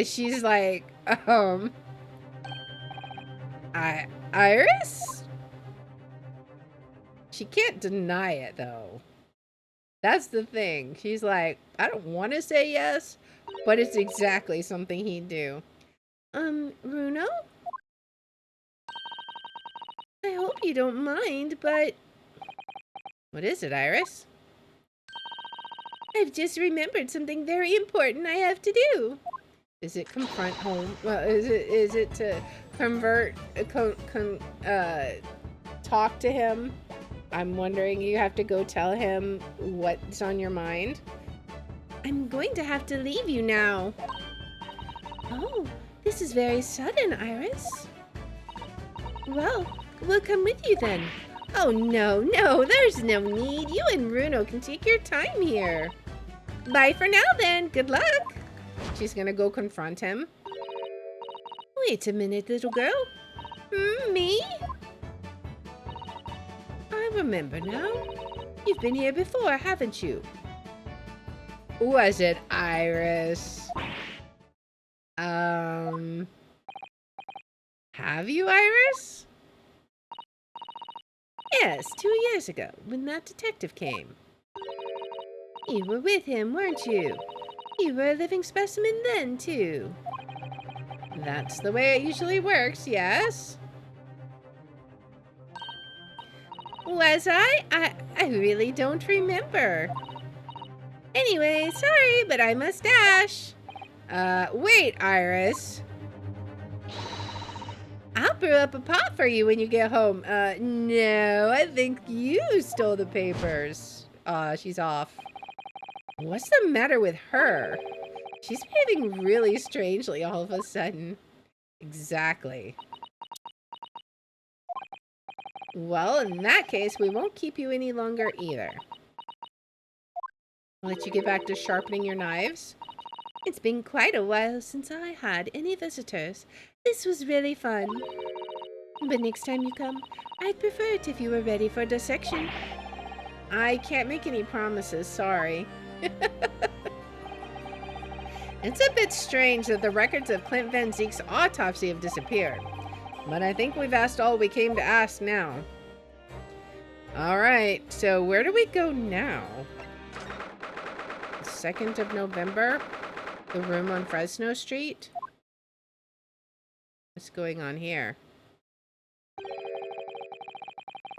Speaker 1: She's like, Iris? She can't deny it, though. That's the thing. She's like, I don't want to say yes, but it's exactly something he'd do.
Speaker 2: Bruno? I hope you don't mind, but...
Speaker 1: What is it, Iris?
Speaker 2: I've just remembered something very important I have to do.
Speaker 1: Is it confront home? Well, is it to convert, talk to him? I'm wondering, you have to go tell him what's on your mind?
Speaker 2: I'm going to have to leave you now. Oh, this is very sudden, Iris. Well, we'll come with you then. Oh, no, there's no need. You and Bruno can take your time here. Bye for now, then. Good luck. She's gonna go confront him. Wait a minute, little girl. Me? I remember now. You've been here before, haven't you? Was it Iris? Have you, Iris? Yes, 2 years ago, when that detective came. You were with him, weren't you? You were a living specimen then, too. That's the way it usually works, yes? Was I? I really don't remember. Anyway, sorry, but I must dash. Wait, Iris. I'll brew up a pot for you when you get home. No, I think you stole the papers. She's off. What's the matter with her? She's behaving really strangely all of a sudden. Exactly. Well, in that case, we won't keep you any longer either. I'll let you get back to sharpening your knives. It's been quite a while since I had any visitors. This was really fun. But next time you come, I'd prefer it if you were ready for dissection. I can't make any promises, sorry. It's a bit strange that the records of Clint Van Zeek's autopsy have disappeared. But I think we've asked all we came to ask now. Alright, so where do we go now? 2nd of November? The room on Fresno Street? What's going on here?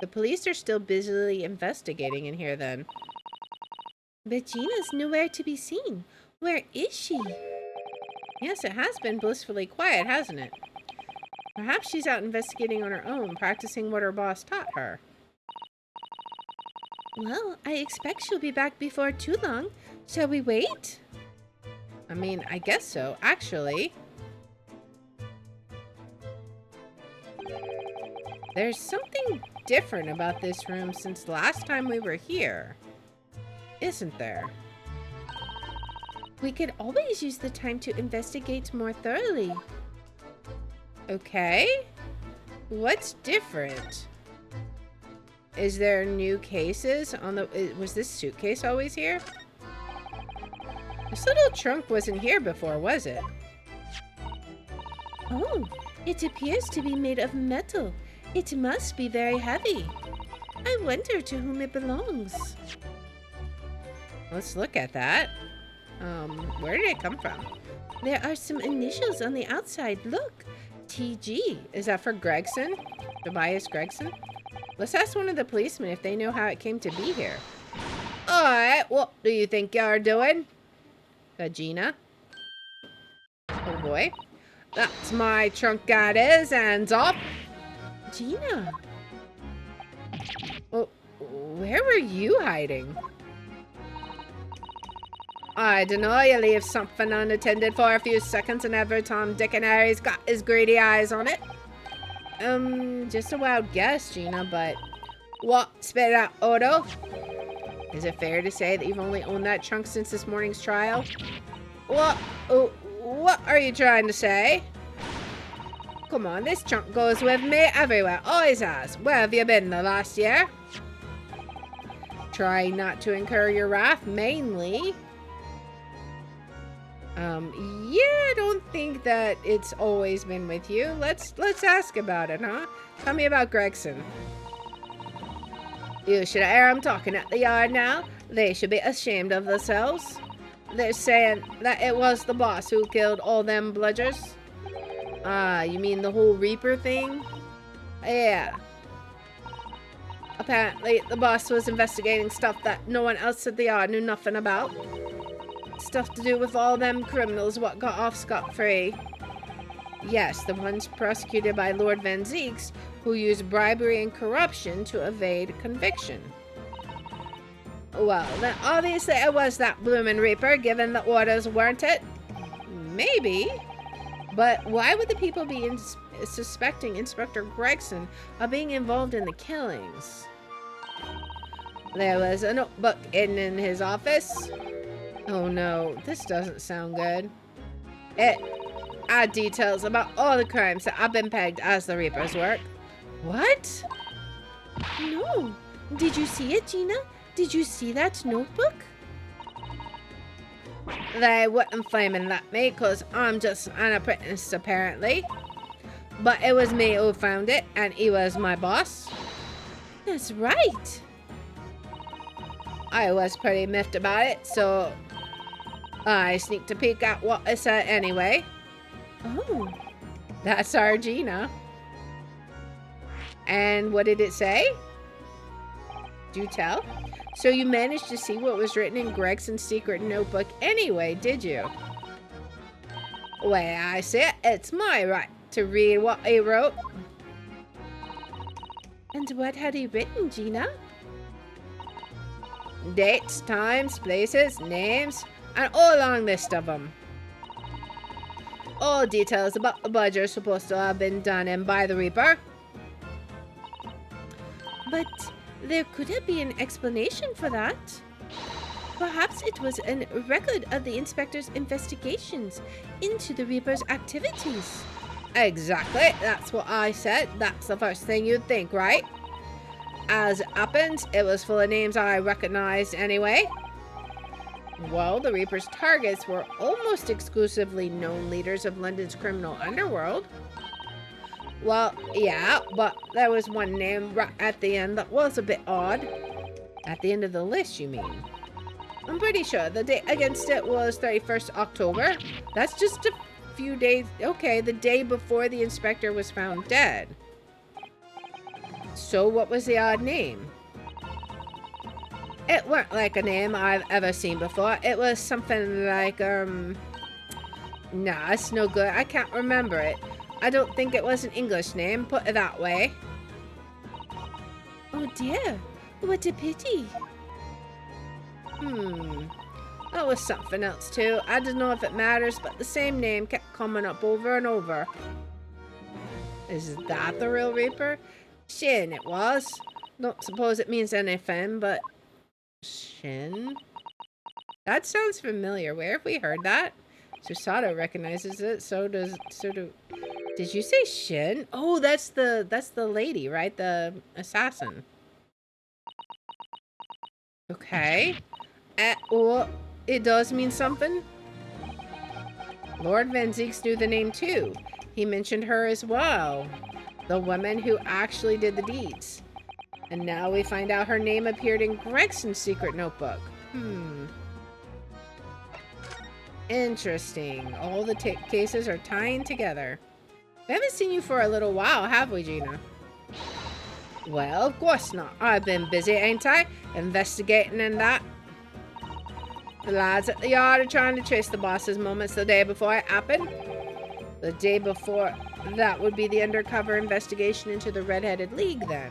Speaker 2: The police are still busily investigating in here then. But Gina's nowhere to be seen. Where is she? Yes, it has been blissfully quiet, hasn't it? Perhaps she's out investigating on her own, practicing what her boss taught her. Well, I expect she'll be back before too long. Shall we wait? I mean, I guess so, actually. There's something different about this room since last time we were here, isn't there? We could always use the time to investigate more thoroughly. Okay. What's different? Is there new cases on the... Was this suitcase always here? This little trunk wasn't here before, was it? Oh, it appears to be made of metal. It must be very heavy. I wonder to whom it belongs. Let's look at that. Where did it come from? There are some initials on the outside. Look, TG. Is that for Gregson? Tobias Gregson? Let's ask one of the policemen if they know how it came to be here. Alright, what do you think you're doing? Gina? Oh boy. That's my trunk, that is. Hands off. Gina. Oh, where were you hiding? I dunno, you leave something unattended for a few seconds and every time Dick and Harry's got his greedy eyes on it. Just a wild guess, Gina, but... What? Spit it out, Odo? Is it fair to say that you've only owned that trunk since this morning's trial? What? Oh, what are you trying to say? Come on, this trunk goes with me everywhere. Always has. Where have you been the last year? Trying not to incur your wrath, mainly. Yeah, I don't think that it's always been with you. Let's ask about it, huh? Tell me about Gregson. You should hear them talking at the yard now. They should be ashamed of themselves. They're saying that it was the boss who killed all them bludgers. You mean the whole Reaper thing? Yeah. Apparently, the boss was investigating stuff that no one else at the yard knew nothing about. Stuff to do with all them criminals what got off scot-free. Yes, the ones prosecuted by Lord Van Zeeks, who used bribery and corruption to evade conviction. Well, then obviously it was that bloomin' Reaper, given the orders, weren't it? Maybe. But why would the people be
Speaker 1: is suspecting Inspector Gregson of being involved in the killings. There was a notebook hidden in his office. Oh no, this doesn't sound good. It had details about all the crimes that have been pegged as the Reaper's work. What?
Speaker 2: No. Did you see it, Gina? Did you see that notebook?
Speaker 1: They wouldn't flame and let me, cause I'm just an apprentice apparently. But it was me who found it, and he was my boss.
Speaker 2: That's right.
Speaker 1: I was pretty miffed about it, so I sneaked a peek at what it said anyway.
Speaker 2: Oh.
Speaker 1: That's our Gina. And what did it say? Do tell. So you managed to see what was written in Gregson's secret notebook anyway, did you? Well, I see it. It's my right to read what he wrote.
Speaker 2: And what had he written, Gina?
Speaker 1: Dates, times, places, names, and a long list of them. All details about the budget are supposed to have been done in by the Reaper.
Speaker 2: But there couldn't be an explanation for that. Perhaps it was a record of the inspector's investigations into the Reaper's activities.
Speaker 1: Exactly, that's what I said. That's the first thing you'd think, right? As it happens, it was full of names I recognized anyway. Well, the Reaper's targets were almost exclusively known leaders of London's criminal underworld. Well, yeah, but there was one name right at the end that was a bit odd. At the end of the list, you mean? I'm pretty sure the date against it was 31st October. That's just a few days. Okay, the day before the inspector was found dead. So what was the odd name? It weren't like a name I've ever seen before. It was something like, nah, it's no good. I can't remember it. I don't think it was an English name, put it that way.
Speaker 2: Oh dear, what a pity.
Speaker 1: That was something else too. I don't know if it matters, but the same name kept coming up over and over. Is that the real Reaper? Shin, it was. Don't suppose it means anything, but... Shin? That sounds familiar. Where have we heard that? Susato recognizes it, so do... Did you say Shin? Oh, that's the lady, right? The assassin. Okay. Well, it does mean something. Lord Van Zeeks knew the name too. He mentioned her as well. The woman who actually did the deeds. And now we find out her name appeared in Gregson's secret notebook. Interesting. All the cases are tying together. We haven't seen you for a little while, have we, Gina? Well, of course not. I've been busy, ain't I? Investigating and that. The lads at the yard are trying to trace the boss's moments the day before it happened. The day before, that would be the undercover investigation into the Red-Headed League, then.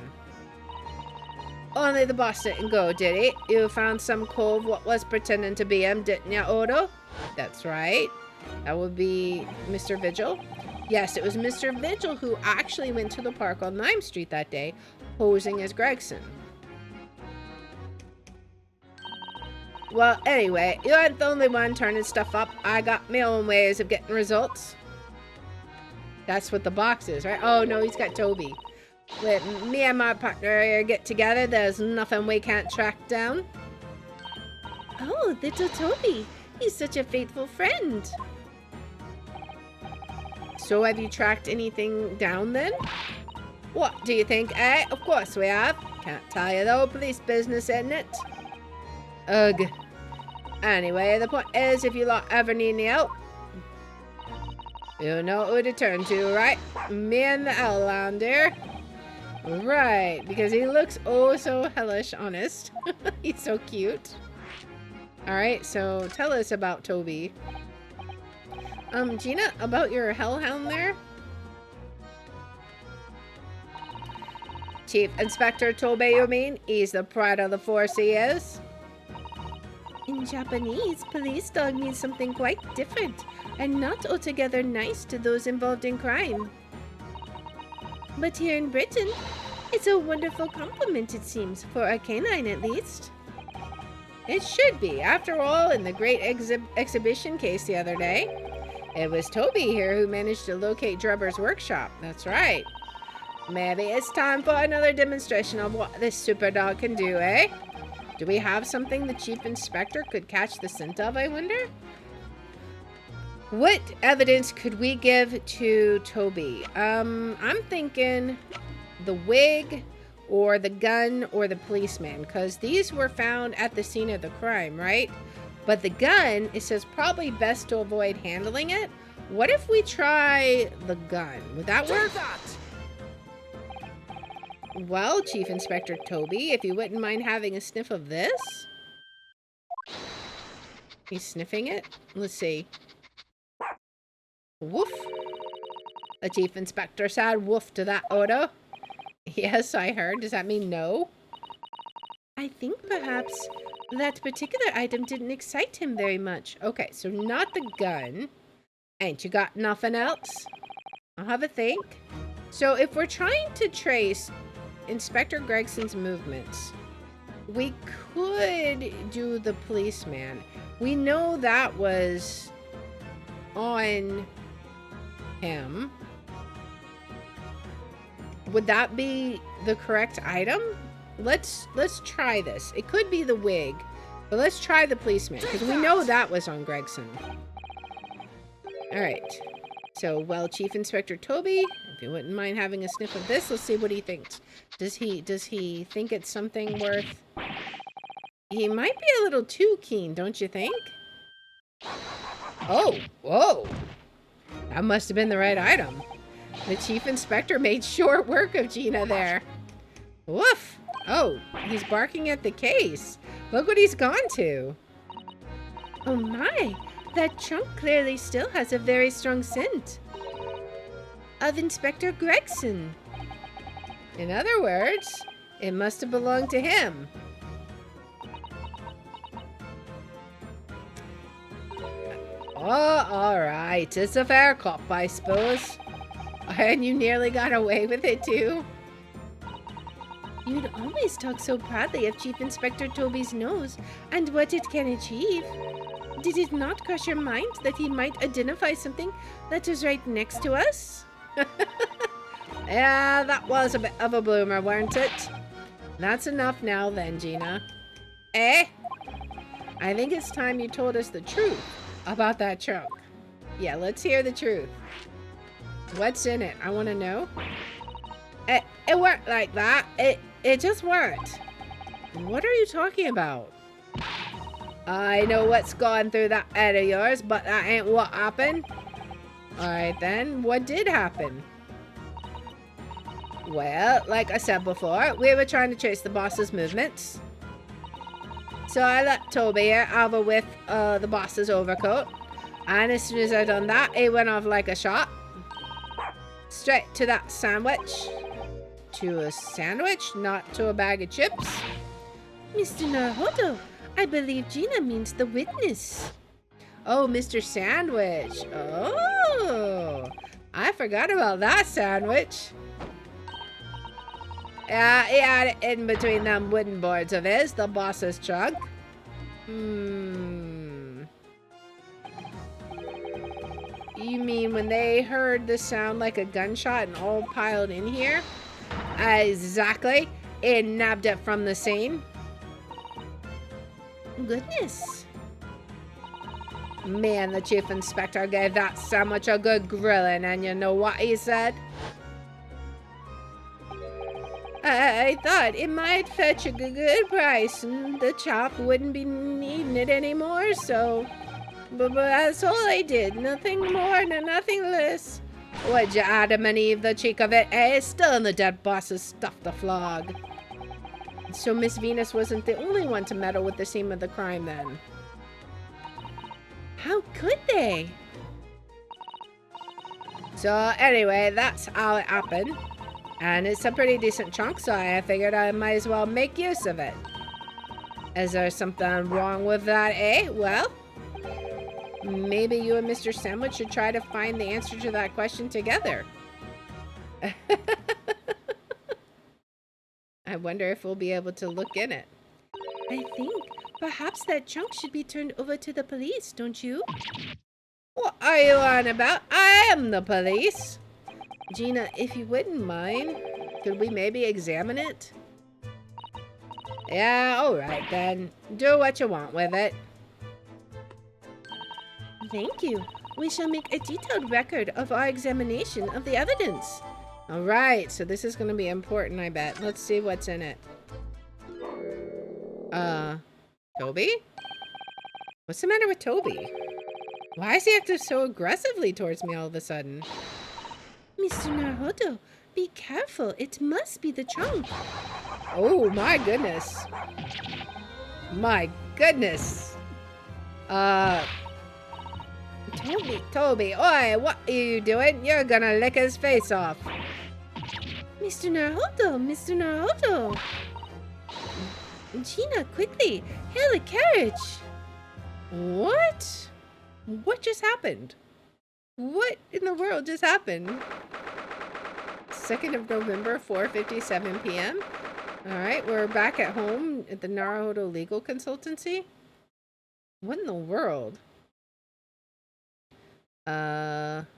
Speaker 1: Only the boss didn't go, did he? You found some cove what was pretending to be him, didn't ya, Odo? That's right. That would be Mr. Vigil. Yes, it was Mr. Vigil who actually went to the park on Lime Street that day, posing as Gregson. Well, anyway, you aren't the only one turning stuff up. I got my own ways of getting results. That's what the box is, right? Oh, no, he's got Toby. When me and my partner get together, there's nothing we can't track down.
Speaker 2: Oh, little Toby. He's such a faithful friend.
Speaker 1: So have you tracked anything down then? What do you think, eh? Of course we have. Can't tell you though, police business, isn't it? Ugh. Anyway, the point is, if you lot ever need any help, you know who to turn to, right? Me and the Outlander. Right, because he looks oh so hellish honest. He's so cute. Alright, so tell us about Toby. Gina, about your hellhound there? Chief Inspector Toby, you mean? He's the pride of the force, he is.
Speaker 2: In Japanese, police dog means something quite different and not altogether nice to those involved in crime. But here in Britain, it's a wonderful compliment, it seems, for a canine at least.
Speaker 1: It should be. After all, in the great exhibition case the other day, it was Toby here who managed to locate Drubber's workshop. That's right. Maybe it's time for another demonstration of what this super dog can do, eh? Do we have something the Chief Inspector could catch the scent of, I wonder? What evidence could we give to Toby? I'm thinking the wig or the gun or the policeman, because these were found at the scene of the crime, right? But the gun, it says probably best to avoid handling it. What if we try the gun? Would that work? Well, Chief Inspector Toby, if you wouldn't mind having a sniff of this. He's sniffing it? Let's see. Woof. The Chief Inspector said woof to that odor. Yes, I heard. Does that mean no?
Speaker 2: I think perhaps that particular item didn't excite him very much.
Speaker 1: Okay, so not the gun. Ain't you got nothing else? I'll have a think. So if we're trying to trace Inspector Gregson's movements, we could do the policeman. We know that was on him. Would that be the correct item? Let's try this. It could be the wig, but let's try the policeman because we know that was on Gregson. All right. So, well, Chief Inspector Toby, if you wouldn't mind having a sniff of this, let's see what he thinks. Does he think it's something worth? He might be a little too keen, don't you think? Oh, whoa. That must have been the right item. The Chief Inspector made short work of Gina there. Woof. Oh, he's barking at the case. Look what he's gone to.
Speaker 2: Oh my, that trunk clearly still has a very strong scent. Of Inspector Gregson.
Speaker 1: In other words, it must have belonged to him. Oh, all right. It's a fair cop, I suppose. And you nearly got away with it, too.
Speaker 2: You'd always talk so proudly of Chief Inspector Toby's nose and what it can achieve. Did it not cross your mind that he might identify something that is right next to us?
Speaker 1: Yeah, that was a bit of a bloomer, weren't it? That's enough now then, Gina. Eh? I think it's time you told us the truth about that trunk. Yeah, let's hear the truth. What's in it? I want to know. It weren't like that. It just weren't. What are you talking about? I know what's gone through that head of yours, but that ain't what happened. Alright then, what did happen? Well, like I said before, we were trying to trace the boss's movements. So I let Toby here have a whiff of the boss's overcoat. And as soon as I done that, it went off like a shot. Straight to that sandwich. To a sandwich, not to a bag of chips.
Speaker 2: Mr. Naruto, I believe Gina means the witness.
Speaker 1: Oh, Mr. Sandwich. Oh, I forgot about that sandwich. Yeah, he had it in between them wooden boards of his, the boss's trunk. You mean when they heard the sound like a gunshot and all piled in here? Exactly. It nabbed it from the scene.
Speaker 2: Goodness.
Speaker 1: Man, the Chief Inspector gave that sandwich a good grilling, and you know what he said? I thought it might fetch a good price and the chap wouldn't be needing it anymore, so... But that's all I did. Nothing more and nothing less. Would you Adam and Eve the cheek of it, eh? Still in the dead boss's stuff to flog. So Miss Venus wasn't the only one to meddle with the scene of the crime then.
Speaker 2: How could they?
Speaker 1: So anyway, that's how it happened. And it's a pretty decent chunk, so I figured I might as well make use of it. Is there something wrong with that, eh? Well, maybe you and Mr. Sandwich should try to find the answer to that question together. I wonder if we'll be able to look in it.
Speaker 2: I think perhaps that trunk should be turned over to the police, don't you?
Speaker 1: What are you on about? I am the police.
Speaker 2: Gina, if you wouldn't mind, could we maybe examine it?
Speaker 1: Yeah, alright then. Do what you want with it.
Speaker 2: Thank you. We shall make a detailed record of our examination of the evidence.
Speaker 1: Alright, so this is going to be important, I bet. Let's see what's in it. Toby? What's the matter with Toby? Why is he acting so aggressively towards me all of a sudden?
Speaker 2: Mr. Naruto, be careful. It must be the trunk.
Speaker 1: Oh, my goodness. My goodness. Toby, oi, what are you doing? You're gonna lick his face off.
Speaker 2: Mr. Naruto. Gina, quickly, hail a carriage.
Speaker 1: What? What just happened? What in the world just happened? 2nd of November, 4:57 p.m. Alright, we're back at home at the Naruto Legal Consultancy. What in the world? Hello?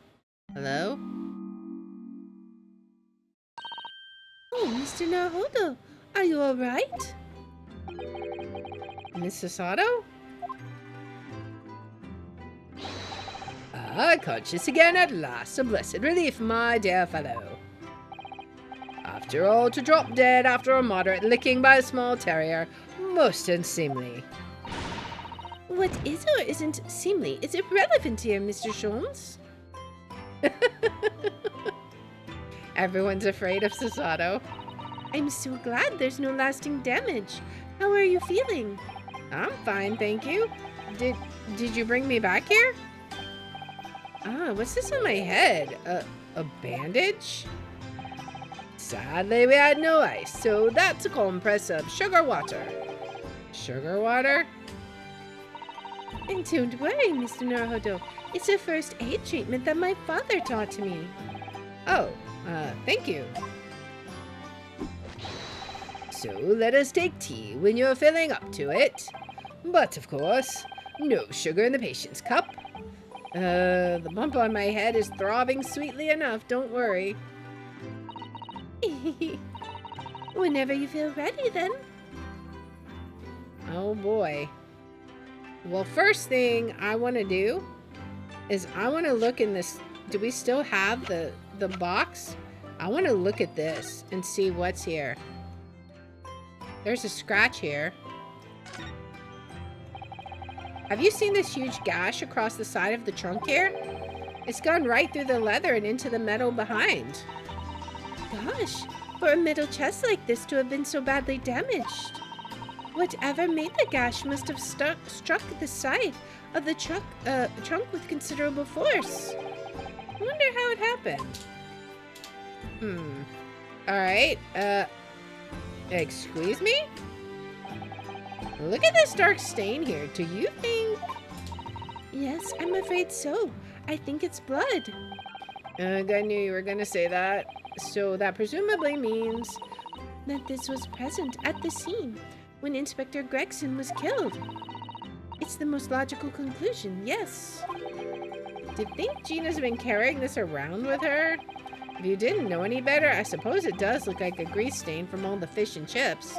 Speaker 2: Oh, Mr. Naruto, are you alright?
Speaker 1: Miss Sasato? Conscious again at last. A blessed relief, my dear fellow. After all, to drop dead after a moderate licking by a small terrier, most unseemly.
Speaker 2: What is or isn't seemly is irrelevant here, Mr. Sholmes.
Speaker 1: Everyone's afraid of Sasato.
Speaker 2: I'm so glad there's no lasting damage. How are you feeling?
Speaker 1: I'm fine, thank you. Did you bring me back here? What's this on my head? A bandage? Sadly, we had no ice, so that's a compress of sugar water. Sugar water?
Speaker 2: And don't worry, Mr. Naruto. It's a first aid treatment that my father taught to me.
Speaker 1: Oh, thank you. So let us take tea when you're feeling up to it. But of course, no sugar in the patient's cup. The bump on my head is throbbing sweetly enough, don't worry.
Speaker 2: Whenever you feel ready, then.
Speaker 1: Oh boy. Well, first thing I want to do is I want to look in this. Do we still have the box? I want to look at this and see what's here. There's a scratch here. Have you seen this huge gash across the side of the trunk here? It's gone right through the leather and into the metal behind.
Speaker 2: Gosh, for a metal chest like this to have been so badly damaged. Whatever made the gash must have struck the side of the trunk with considerable force.
Speaker 1: I wonder how it happened. Alright, excuse me? Look at this dark stain here. Do you think...
Speaker 2: Yes, I'm afraid so. I think it's blood.
Speaker 1: I knew you were gonna say that. So that presumably means...
Speaker 2: that this was present at the scene when Inspector Gregson was killed. It's the most logical conclusion, yes.
Speaker 1: Do you think Gina's been carrying this around with her? If you didn't know any better, I suppose it does look like a grease stain from all the fish and chips.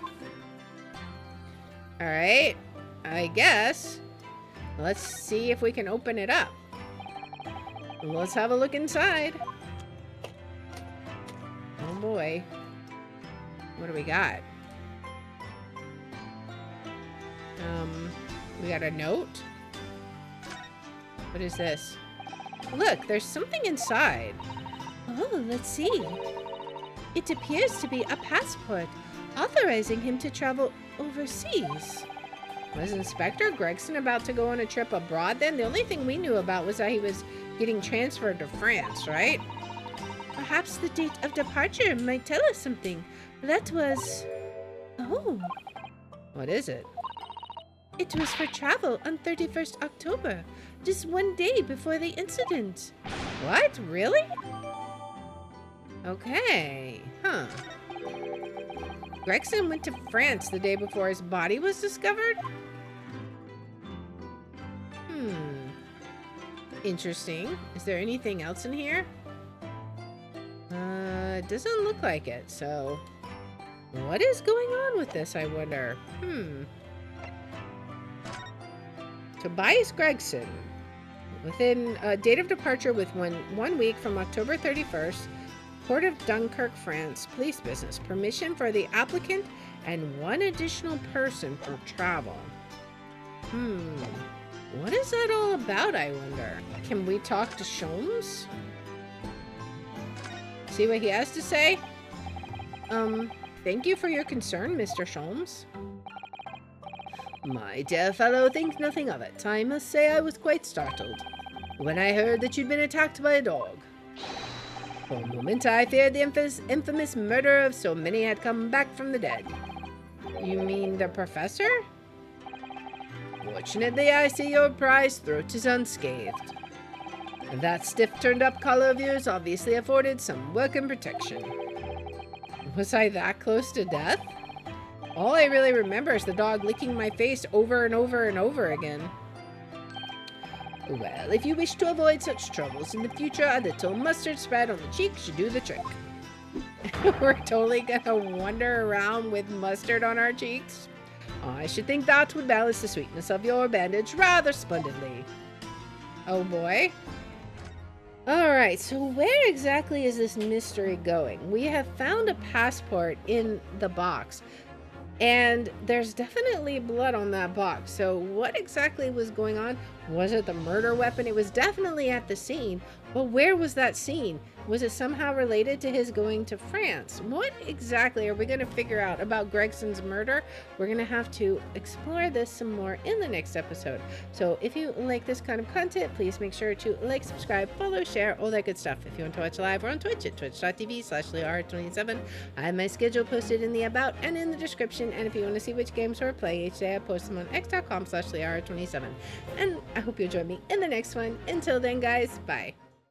Speaker 1: Alright, I guess. Let's see if we can open it up. Let's have a look inside. Oh boy. What do we got? We got a note. What is this? Look, there's something inside.
Speaker 2: Oh, let's see. It appears to be a passport authorizing him to travel overseas.
Speaker 1: Was Inspector Gregson about to go on a trip abroad then? The only thing we knew about was that he was getting transferred to France, right?
Speaker 2: Perhaps the date of departure might tell us something. That was... Oh.
Speaker 1: What is it?
Speaker 2: It was for travel on 31st October, just one day before the incident.
Speaker 1: What? Really? Okay. Huh. Gregson went to France the day before his body was discovered? Interesting. Is there anything else in here? It doesn't look like it, so... What is going on with this, I wonder? Tobias Gregson. Within date of departure within 1 week from October 31st, Port of Dunkirk, France, police business. Permission for the applicant and one additional person for travel. What is that all about, I wonder? Can we talk to Sholmes? See what he has to say? Thank you for your concern, Mr. Sholmes. My dear fellow, think nothing of it. I must say I was quite startled when I heard that you'd been attacked by a dog. For a moment, I feared the infamous murder of so many had come back from the dead. You mean the professor? Fortunately, I see your prize throat is unscathed. That stiff turned-up collar of yours obviously afforded some welcome protection. Was I that close to death? All I really remember is the dog licking my face over and over and over again. Well, if you wish to avoid such troubles in the future, a little mustard spread on the cheek should do the trick. We're totally gonna wander around with mustard on our cheeks? I should think that would balance the sweetness of your bandage rather splendidly. Oh boy. Alright, so where exactly is this mystery going? We have found a passport in the box. And there's definitely blood on that box. So what exactly was going on? Was it the murder weapon? It was definitely at the scene. But where was that scene? Was it somehow related to his going to France? What exactly are we going to figure out about Gregson's murder? We're going to have to explore this some more in the next episode. So if you like this kind of content, please make sure to like, subscribe, follow, share, all that good stuff. If you want to watch live, we're on Twitch at twitch.tv/LeoR27. I have my schedule posted in the about and in the description. And if you want to see which games we're playing each day, I post them on x.com/LeoR27. And I hope you'll join me in the next one. Until then, guys, bye.